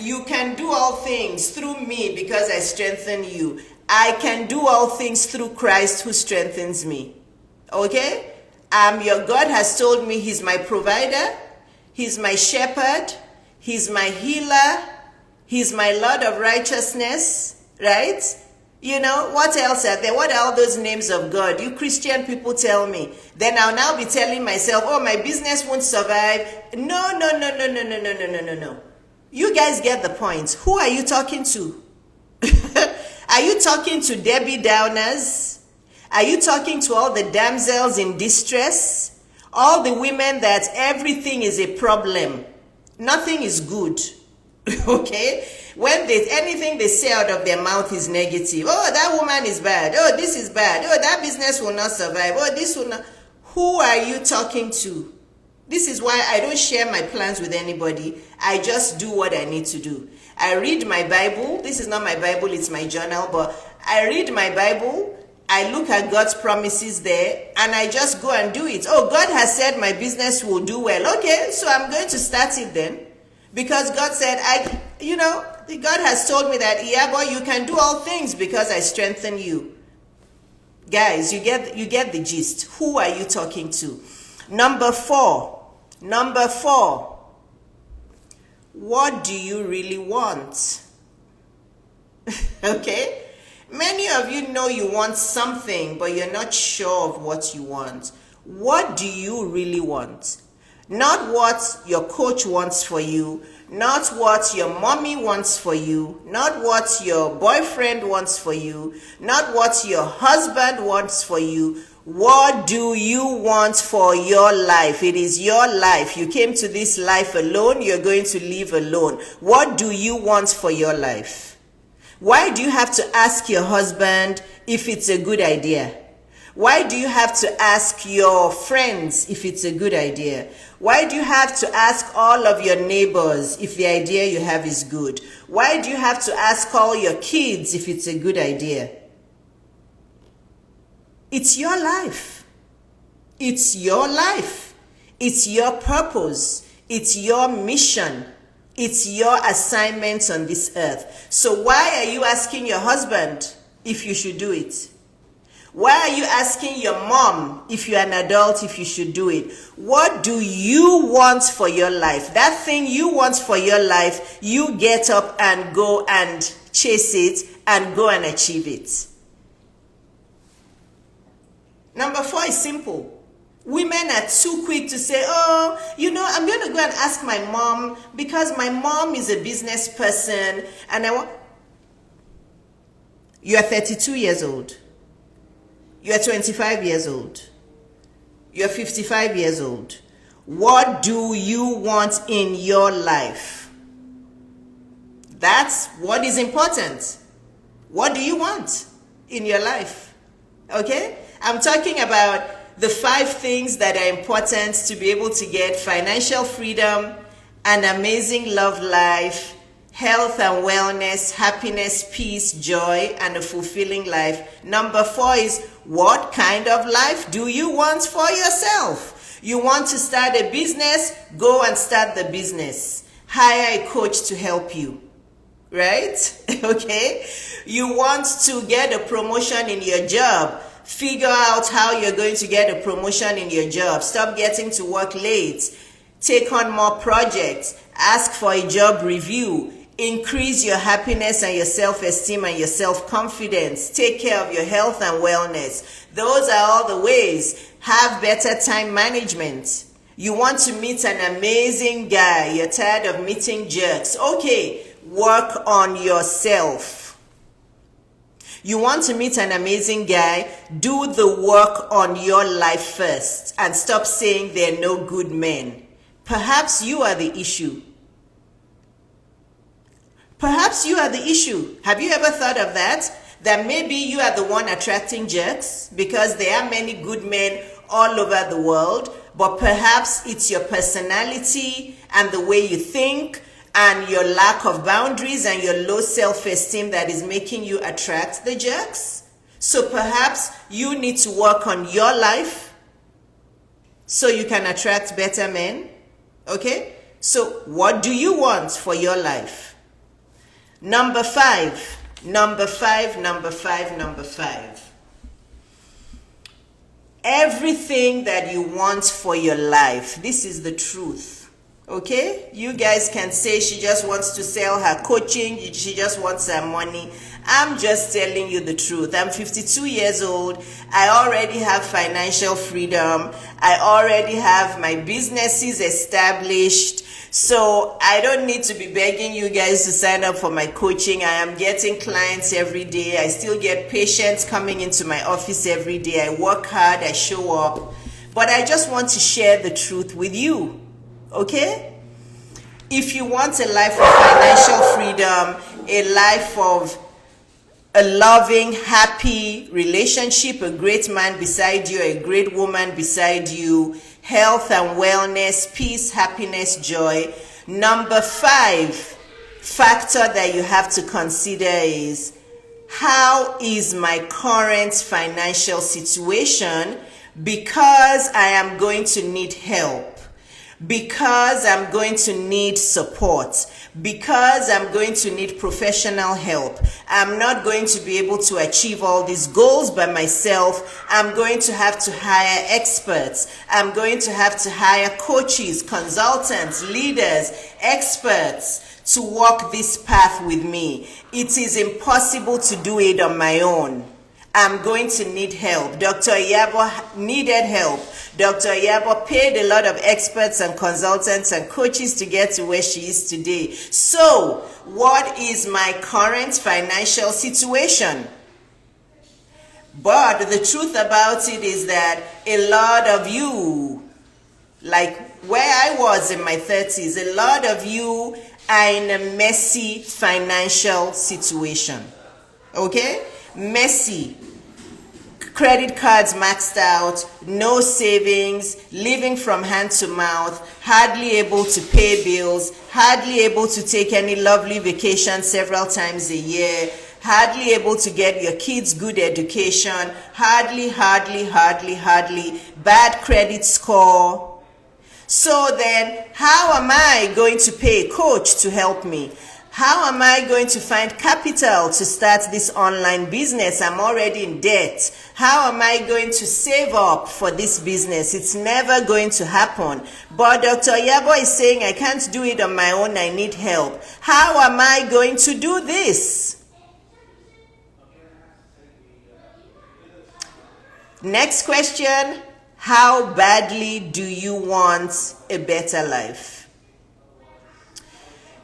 you can do all things through me because I strengthen you. I can do all things through Christ who strengthens me. Okay? Your God has told me he's my provider. He's my shepherd. He's my healer. He's my Lord of righteousness. Right? You know, what else are there? What are all those names of God? You Christian people tell me. Then I'll now be telling myself, oh, my business won't survive. No. You guys get the point. Who are you talking to? Are you talking to Debbie Downers? Are you talking to all the damsels in distress? All the women that everything is a problem. Nothing is good. Okay? When anything they say out of their mouth is negative. Oh, that woman is bad. Oh, this is bad. Oh, that business will not survive. Oh, this will not. Who are you talking to? This is why I don't share my plans with anybody. I just do what I need to do. I read my Bible. This is not my Bible, it's my journal. But I read my Bible. I look at God's promises there. And I just go and do it. Oh, God has said my business will do well. Okay, so I'm going to start it then. Because God said, God has told me that, Iyabo, you can do all things because I strengthen you. Guys, you get the gist. Who are you talking to? Number four, what do you really want? Okay? Many of you know you want something, but you're not sure of what you want. What do you really want? Not what your coach wants for you, not what your mommy wants for you, not what your boyfriend wants for you, not what your husband wants for you. What do you want for your life? It is your life. You came to this life alone. You're going to live alone. What do you want for your life? Why do you have to ask your husband if it's a good idea? Why do you have to ask your friends if it's a good idea? Why do you have to ask all of your neighbors if the idea you have is good? Why do you have to ask all your kids if it's a good idea? It's your life. It's your life. It's your purpose. It's your mission. It's your assignment on this earth. So why are you asking your husband if you should do it? Why are you asking your mom, if you're an adult, if you should do it? What do you want for your life? That thing you want for your life, you get up and go and chase it and go and achieve it. Number 4 is simple. Women are too quick to say, oh, I'm going to go and ask my mom because my mom is a business person and I want... You are 32 years old. You are 25 years old. You are 55 years old. What do you want in your life? That's what is important. What do you want in your life? Okay? I'm talking about the 5 things that are important to be able to get financial freedom, an amazing love life, health and wellness, happiness, peace, joy, and a fulfilling life. Number 4 is, what kind of life do you want for yourself? You want to start a business? Go and start the business. Hire a coach to help you. Right? Okay? You want to get a promotion in your job? Figure out how you're going to get a promotion in your job. Stop getting to work late. Take on more projects. Ask for a job review. Increase your happiness and your self-esteem and your self-confidence. Take care of your health and wellness. Those are all the ways. Have better time management. You want to meet an amazing guy. You're tired of meeting jerks. Okay, work on yourself. You want to meet an amazing guy? Do the work on your life first and stop saying there are no good men. Perhaps you are the issue. Perhaps you are the issue. Have you ever thought of that? That maybe you are the one attracting jerks because there are many good men all over the world, but perhaps it's your personality and the way you think and your lack of boundaries and your low self-esteem that is making you attract the jerks. So perhaps you need to work on your life so you can attract better men. Okay? So what do you want for your life? Number 5. Everything that you want for your life. This is the truth. Okay? You guys can say she just wants to sell her coaching. She just wants her money. I'm just telling you the truth. I'm 52 years old. I already have financial freedom. I already have my businesses established. So I don't need to be begging you guys to sign up for my coaching. I am getting clients every day. I still get patients coming into my office every day. I work hard. I show up. But I just want to share the truth with you. Okay? If you want a life of financial freedom, a life of a loving, happy relationship, a great man beside you, a great woman beside you, health and wellness, peace, happiness, joy. Number 5 factor that you have to consider is, how is my current financial situation? Because I am going to need help. Because I'm going to need support, because I'm going to need professional help. I'm not going to be able to achieve all these goals by myself. I'm going to have to hire experts. I'm going to have to hire coaches, consultants, leaders, experts to walk this path with me. It is impossible to do it on my own. I'm going to need help. Dr. Iyabo needed help. Dr. Iyabo paid a lot of experts and consultants and coaches to get to where she is today. So, what is my current financial situation? But the truth about it is that a lot of you, like where I was in my 30s, a lot of you are in a messy financial situation. Okay? Messy. Credit cards maxed out, no savings, living from hand to mouth, hardly able to pay bills, hardly able to take any lovely vacation several times a year, hardly able to get your kids good education, hardly, bad credit score. So then, how am I going to pay a coach to help me? How am I going to find capital to start this online business? I'm already in debt. How am I going to save up for this business? It's never going to happen. But Dr. Iyabo is saying I can't do it on my own. I need help. How am I going to do this? Next question. How badly do you want a better life?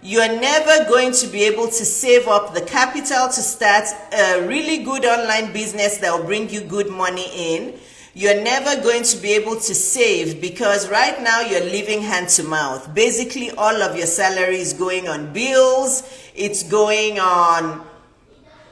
You're never going to be able to save up the capital to start a really good online business that will bring you good money in. You're never going to be able to save because right now you're living hand to mouth. Basically, all of your salary is going on bills, it's going on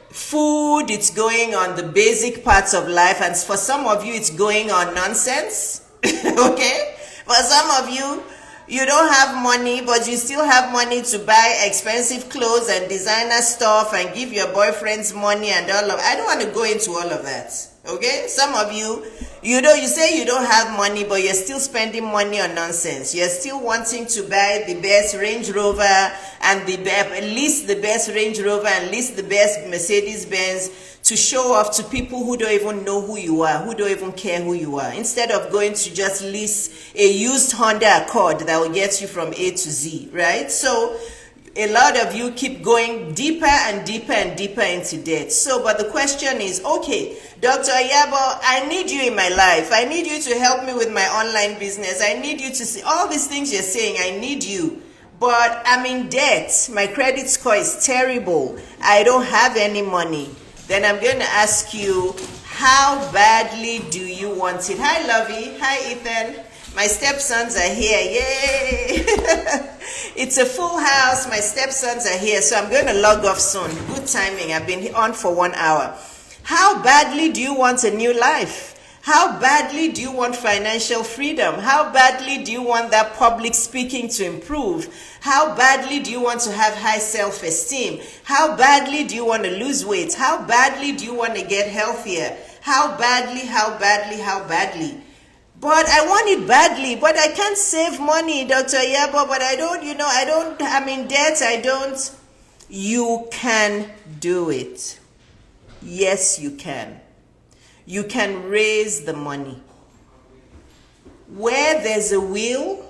food, it's going on the basic parts of life, and for some of you, it's going on nonsense. Okay? For some of you, you don't have money, but you still have money to buy expensive clothes and designer stuff and give your boyfriends money and all of. I don't want to go into all of that. Okay? Some of you, you say you don't have money, but you're still spending money on nonsense. You're still wanting to buy the best Range Rover and at least the best Range Rover and least the best Mercedes Benz to show off to people who don't even know who you are, who don't even care who you are, instead of going to just lease a used Honda Accord that will get you from A to Z, right? So a lot of you keep going deeper and deeper and deeper into debt. So, but the question is, okay, Dr. Iyabo, I need you in my life. I need you to help me with my online business. I need you to see all these things you're saying. I need you. But I'm in debt. My credit score is terrible. I don't have any money. Then I'm going to ask you, how badly do you want it? Hi, Lovey. Hi, Ethan. My stepsons are here. Yay! It's a full house. My stepsons are here. So I'm going to log off soon. Good timing. I've been on for 1 hour. How badly do you want a new life? How badly do you want financial freedom? How badly do you want that public speaking to improve? How badly do you want to have high self-esteem? How badly do you want to lose weight? How badly do you want to get healthier? How badly, how badly, how badly? But I want it badly, but I can't save money, Dr. Iyabo, but I'm in debt, I don't. You can do it. Yes, you can. You can raise the money. Where there's a will,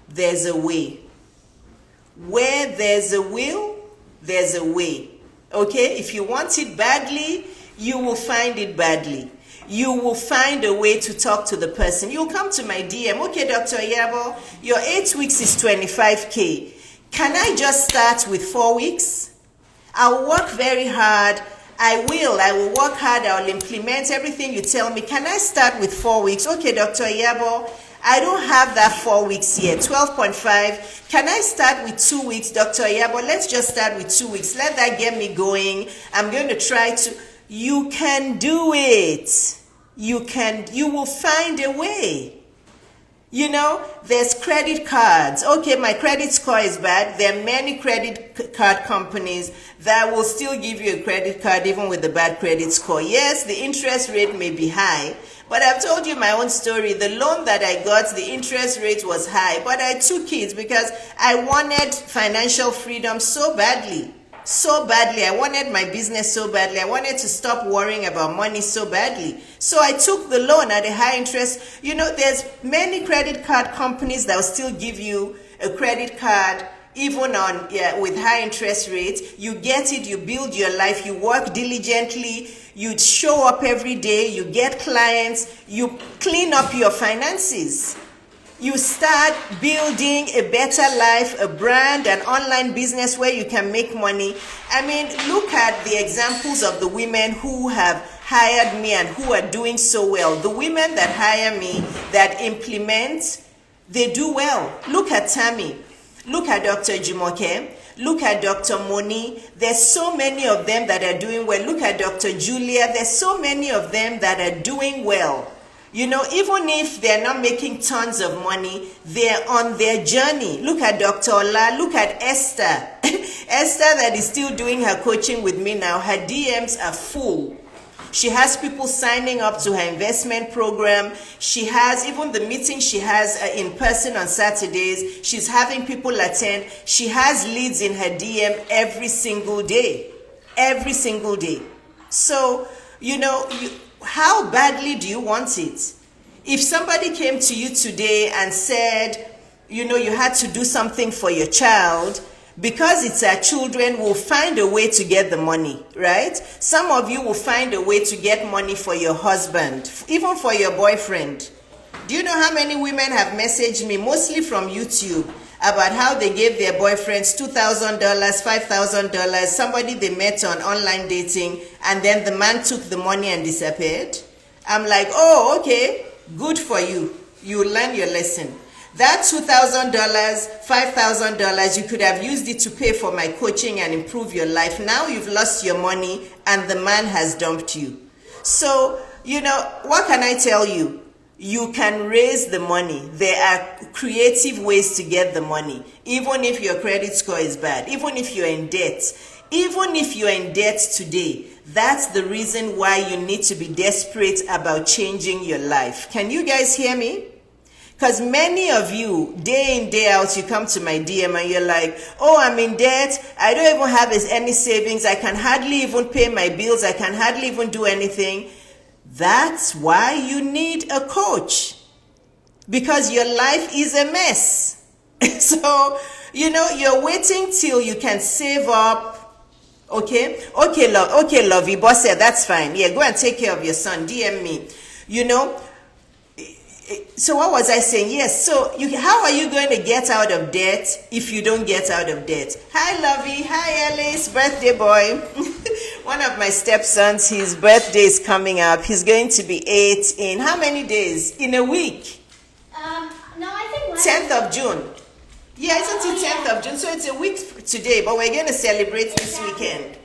there's a way. Where there's a will, there's a way. Okay? If you want it badly, you will find it badly. You will find a way to talk to the person. You'll come to my DM. Okay, Dr. Iyabo, your 8 weeks is 25K. Can I just start with 4 weeks? I'll work very hard. I will work hard. I'll implement everything you tell me. Can I start with 4 weeks? Okay, Dr. Iyabo, I don't have that 4 weeks yet. 12.5. Can I start with 2 weeks, Dr. Iyabo? Let's just start with 2 weeks. Let that get me going. I'm going to try to. You can do it. You will find a way. There's credit cards. Okay, my credit score is bad. There are many credit card companies that will still give you a credit card even with a bad credit score. Yes, the interest rate may be high, but I've told you my own story. The loan that I got, the interest rate was high, but I took it because I wanted financial freedom so badly. So badly. I wanted my business so badly. I wanted to stop worrying about money so badly. So I took the loan at a high interest. There's many credit card companies that will still give you a credit card even with high interest rates. You get it, you build your life, you work diligently, you show up every day, you get clients, you clean up your finances. You start building a better life, a brand, an online business where you can make money. I mean, look at the examples of the women who have hired me and who are doing so well. The women that hire me, that implement, they do well. Look at Tammy. Look at Dr. Jumoke. Look at Dr. Moni. There's so many of them that are doing well. Look at Dr. Julia. There's so many of them that are doing well. Even if they're not making tons of money, they're on their journey. Look at Dr. Ola. Look at Esther. Esther that is still doing her coaching with me now. Her DMs are full. She has people signing up to her investment program. She has even the meetings she has in person on Saturdays. She's having people attend. She has leads in her DM every single day. Every single day. So, how badly do you want it? If somebody came to you today and said, you had to do something for your child, because it's our children, we'll find a way to get the money, right? Some of you will find a way to get money for your husband, even for your boyfriend. Do you know how many women have messaged me, mostly from YouTube, about how they gave their boyfriends $2,000, $5,000, somebody they met on online dating, and then the man took the money and disappeared? I'm like, oh, okay, good for you. You learn your lesson. That $2,000, $5,000, you could have used it to pay for my coaching and improve your life. Now you've lost your money and the man has dumped you. So, what can I tell you? You can raise the money. There are creative ways to get the money. Even if your credit score is bad, even if you're in debt, even if you're in debt today, that's the reason why you need to be desperate about changing your life. Can you guys hear me? Because many of you, day in, day out, you come to my DM and you're like, oh, I'm in debt. I don't even have any savings. I can hardly even pay my bills. I can hardly even do anything. That's why you need a coach. Because your life is a mess. So, you're waiting till you can save up. Okay, lovey, boss said, that's fine. Yeah, go and take care of your son. DM me. So what was I saying? Yes. So how are you going to get out of debt if you don't get out of debt? Hi, Lovey. Hi, Alice. Birthday boy. One of my stepsons, his birthday is coming up. He's going to be 8 in how many days? In a week? No, I think 10th of June. Yeah, isn't it 10th of June? So it's a week today, but we're going to celebrate this weekend.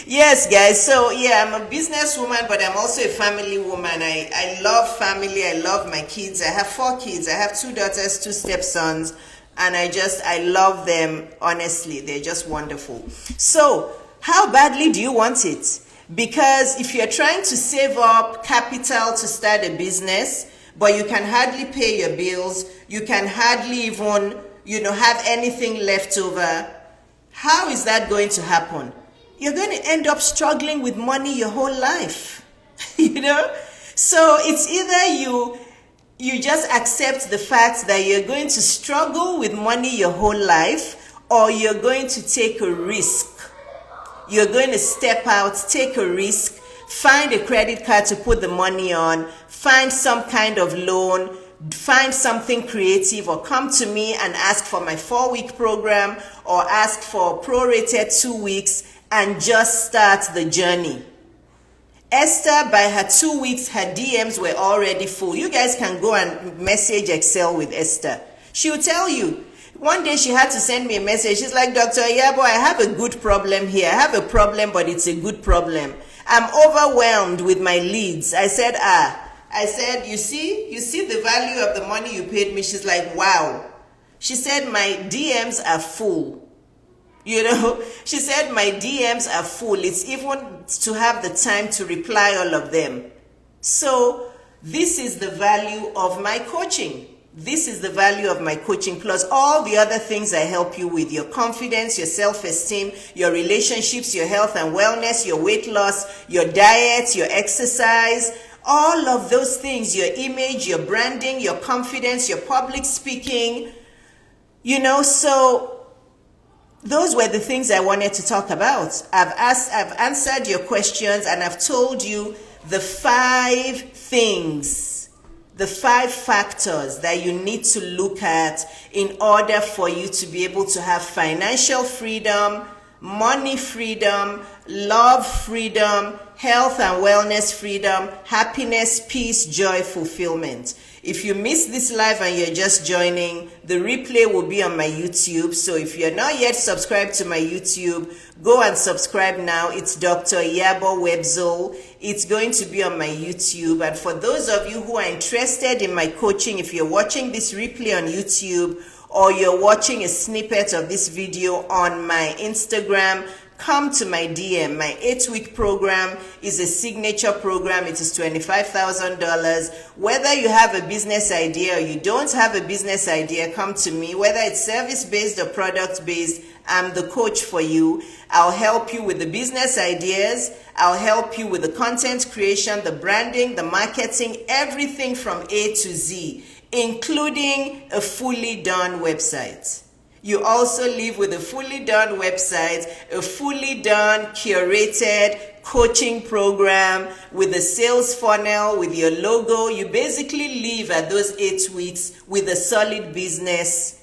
Yes, guys. So yeah, I'm a businesswoman, but I'm also a family woman. I love family. I love my kids. I have 4 kids. I have 2 daughters, 2 stepsons, and I love them. Honestly, they're just wonderful. So how badly do you want it? Because if you're trying to save up capital to start a business, but you can hardly pay your bills, you can hardly even have anything left over, how is that going to happen? You're going to end up struggling with money your whole life. So it's either you just accept the fact that you're going to struggle with money your whole life, or you're going to take a risk. You're going to step out, take a risk, find a credit card to put the money on, find some kind of loan, find something creative, or come to me and ask for my 4-week program, or ask for prorated 2 weeks, and just start the journey. Esther, by her 2 weeks, her DMs were already full. You guys can go and message Excel with Esther. She'll tell you. One day she had to send me a message. She's like, Dr. Iyabo, I have a good problem here. I have a problem, but it's a good problem. I'm overwhelmed with my leads. I said, you see the value of the money you paid me? She's like, wow. She said, my DMs are full. She said, my DMs are full. It's even to have the time to reply all of them. So this is the value of my coaching. This is the value of my coaching, plus all the other things I help you with: your confidence, your self-esteem, your relationships, your health and wellness, your weight loss, your diet, your exercise, all of those things, your image, your branding, your confidence, your public speaking, so those were the things I wanted to talk about. I've answered your questions, and I've told you the 5 things, the 5 factors that you need to look at in order for you to be able to have financial freedom, money freedom, love freedom, health and wellness freedom, happiness, peace, joy, fulfillment. If you missed this live and you're just joining, the replay will be on my YouTube. So if you're not yet subscribed to my YouTube, go and subscribe now. It's Dr. Iyabo Webzol. It's going to be on my YouTube. And for those of you who are interested in my coaching, if you're watching this replay on YouTube, or you're watching a snippet of this video on my Instagram, come to my DM. My 8-week program is a signature program. It is $25,000. Whether you have a business idea or you don't have a business idea, come to me. Whether it's service-based or product-based, I'm the coach for you. I'll help you with the business ideas. I'll help you with the content creation, the branding, the marketing, everything from A to Z, including a fully done website. You also live with a fully done website, a fully done, curated coaching program with a sales funnel, with your logo. You basically live at those 8 weeks with a solid business,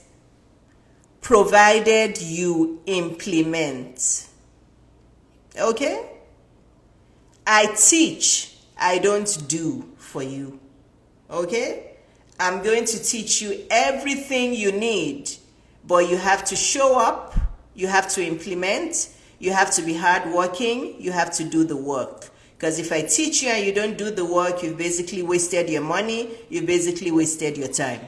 provided you implement. Okay? I teach, I don't do for you. Okay? I'm going to teach you everything you need. But you have to show up, you have to implement, you have to be hardworking, you have to do the work. Because if I teach you and you don't do the work, you've basically wasted your money, you've basically wasted your time.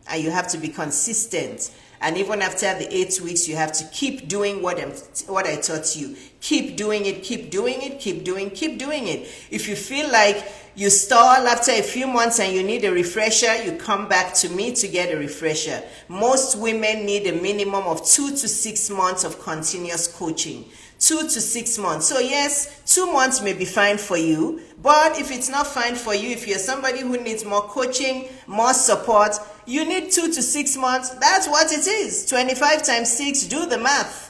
And you have to be consistent. And even after the 8 weeks, you have to keep doing what I taught you. Keep doing it, keep doing it, keep doing it. If you feel like you stall after a few months and you need a refresher, you come back to me to get a refresher. Most women need a minimum of 2 to 6 months of continuous coaching. 2 to 6 months. So yes, 2 months may be fine for you, but if it's not fine for you, if you're somebody who needs more coaching, more support, you need 2 to 6 months. That's what it is. 25 times 6, do the math.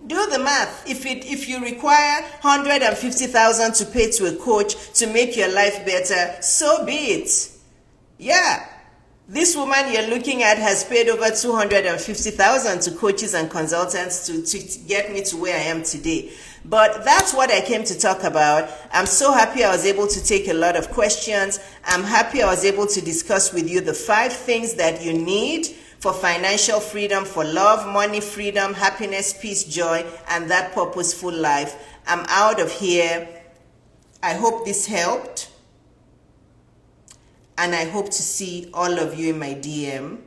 Do the math. If you require $150,000 to pay to a coach to make your life better, so be it. Yeah. This woman you're looking at has paid over $250,000 to coaches and consultants to get me to where I am today. But that's what I came to talk about. I'm so happy I was able to take a lot of questions. I'm happy I was able to discuss with you the 5 things that you need for financial freedom, for love, money, freedom, happiness, peace, joy, and that purposeful life. I'm out of here. I hope this helped. And I hope to see all of you in my DM.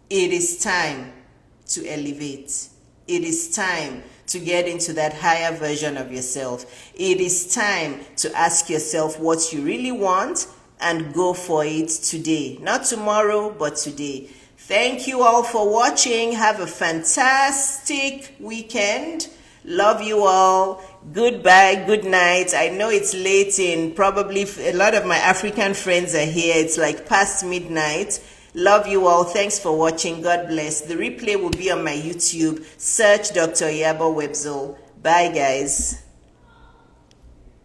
It is time to elevate. It is time to get into that higher version of yourself. It is time to ask yourself what you really want and go for it today. Not tomorrow, but today. Thank you all for watching. Have a fantastic weekend. Love you all. Goodbye, good night. I know it's late in probably a lot of my African friends are here. It's like past midnight. Love you all. Thanks for watching. God bless. The replay will be on my YouTube. Search Dr. Iyabo Webzo. Bye, guys.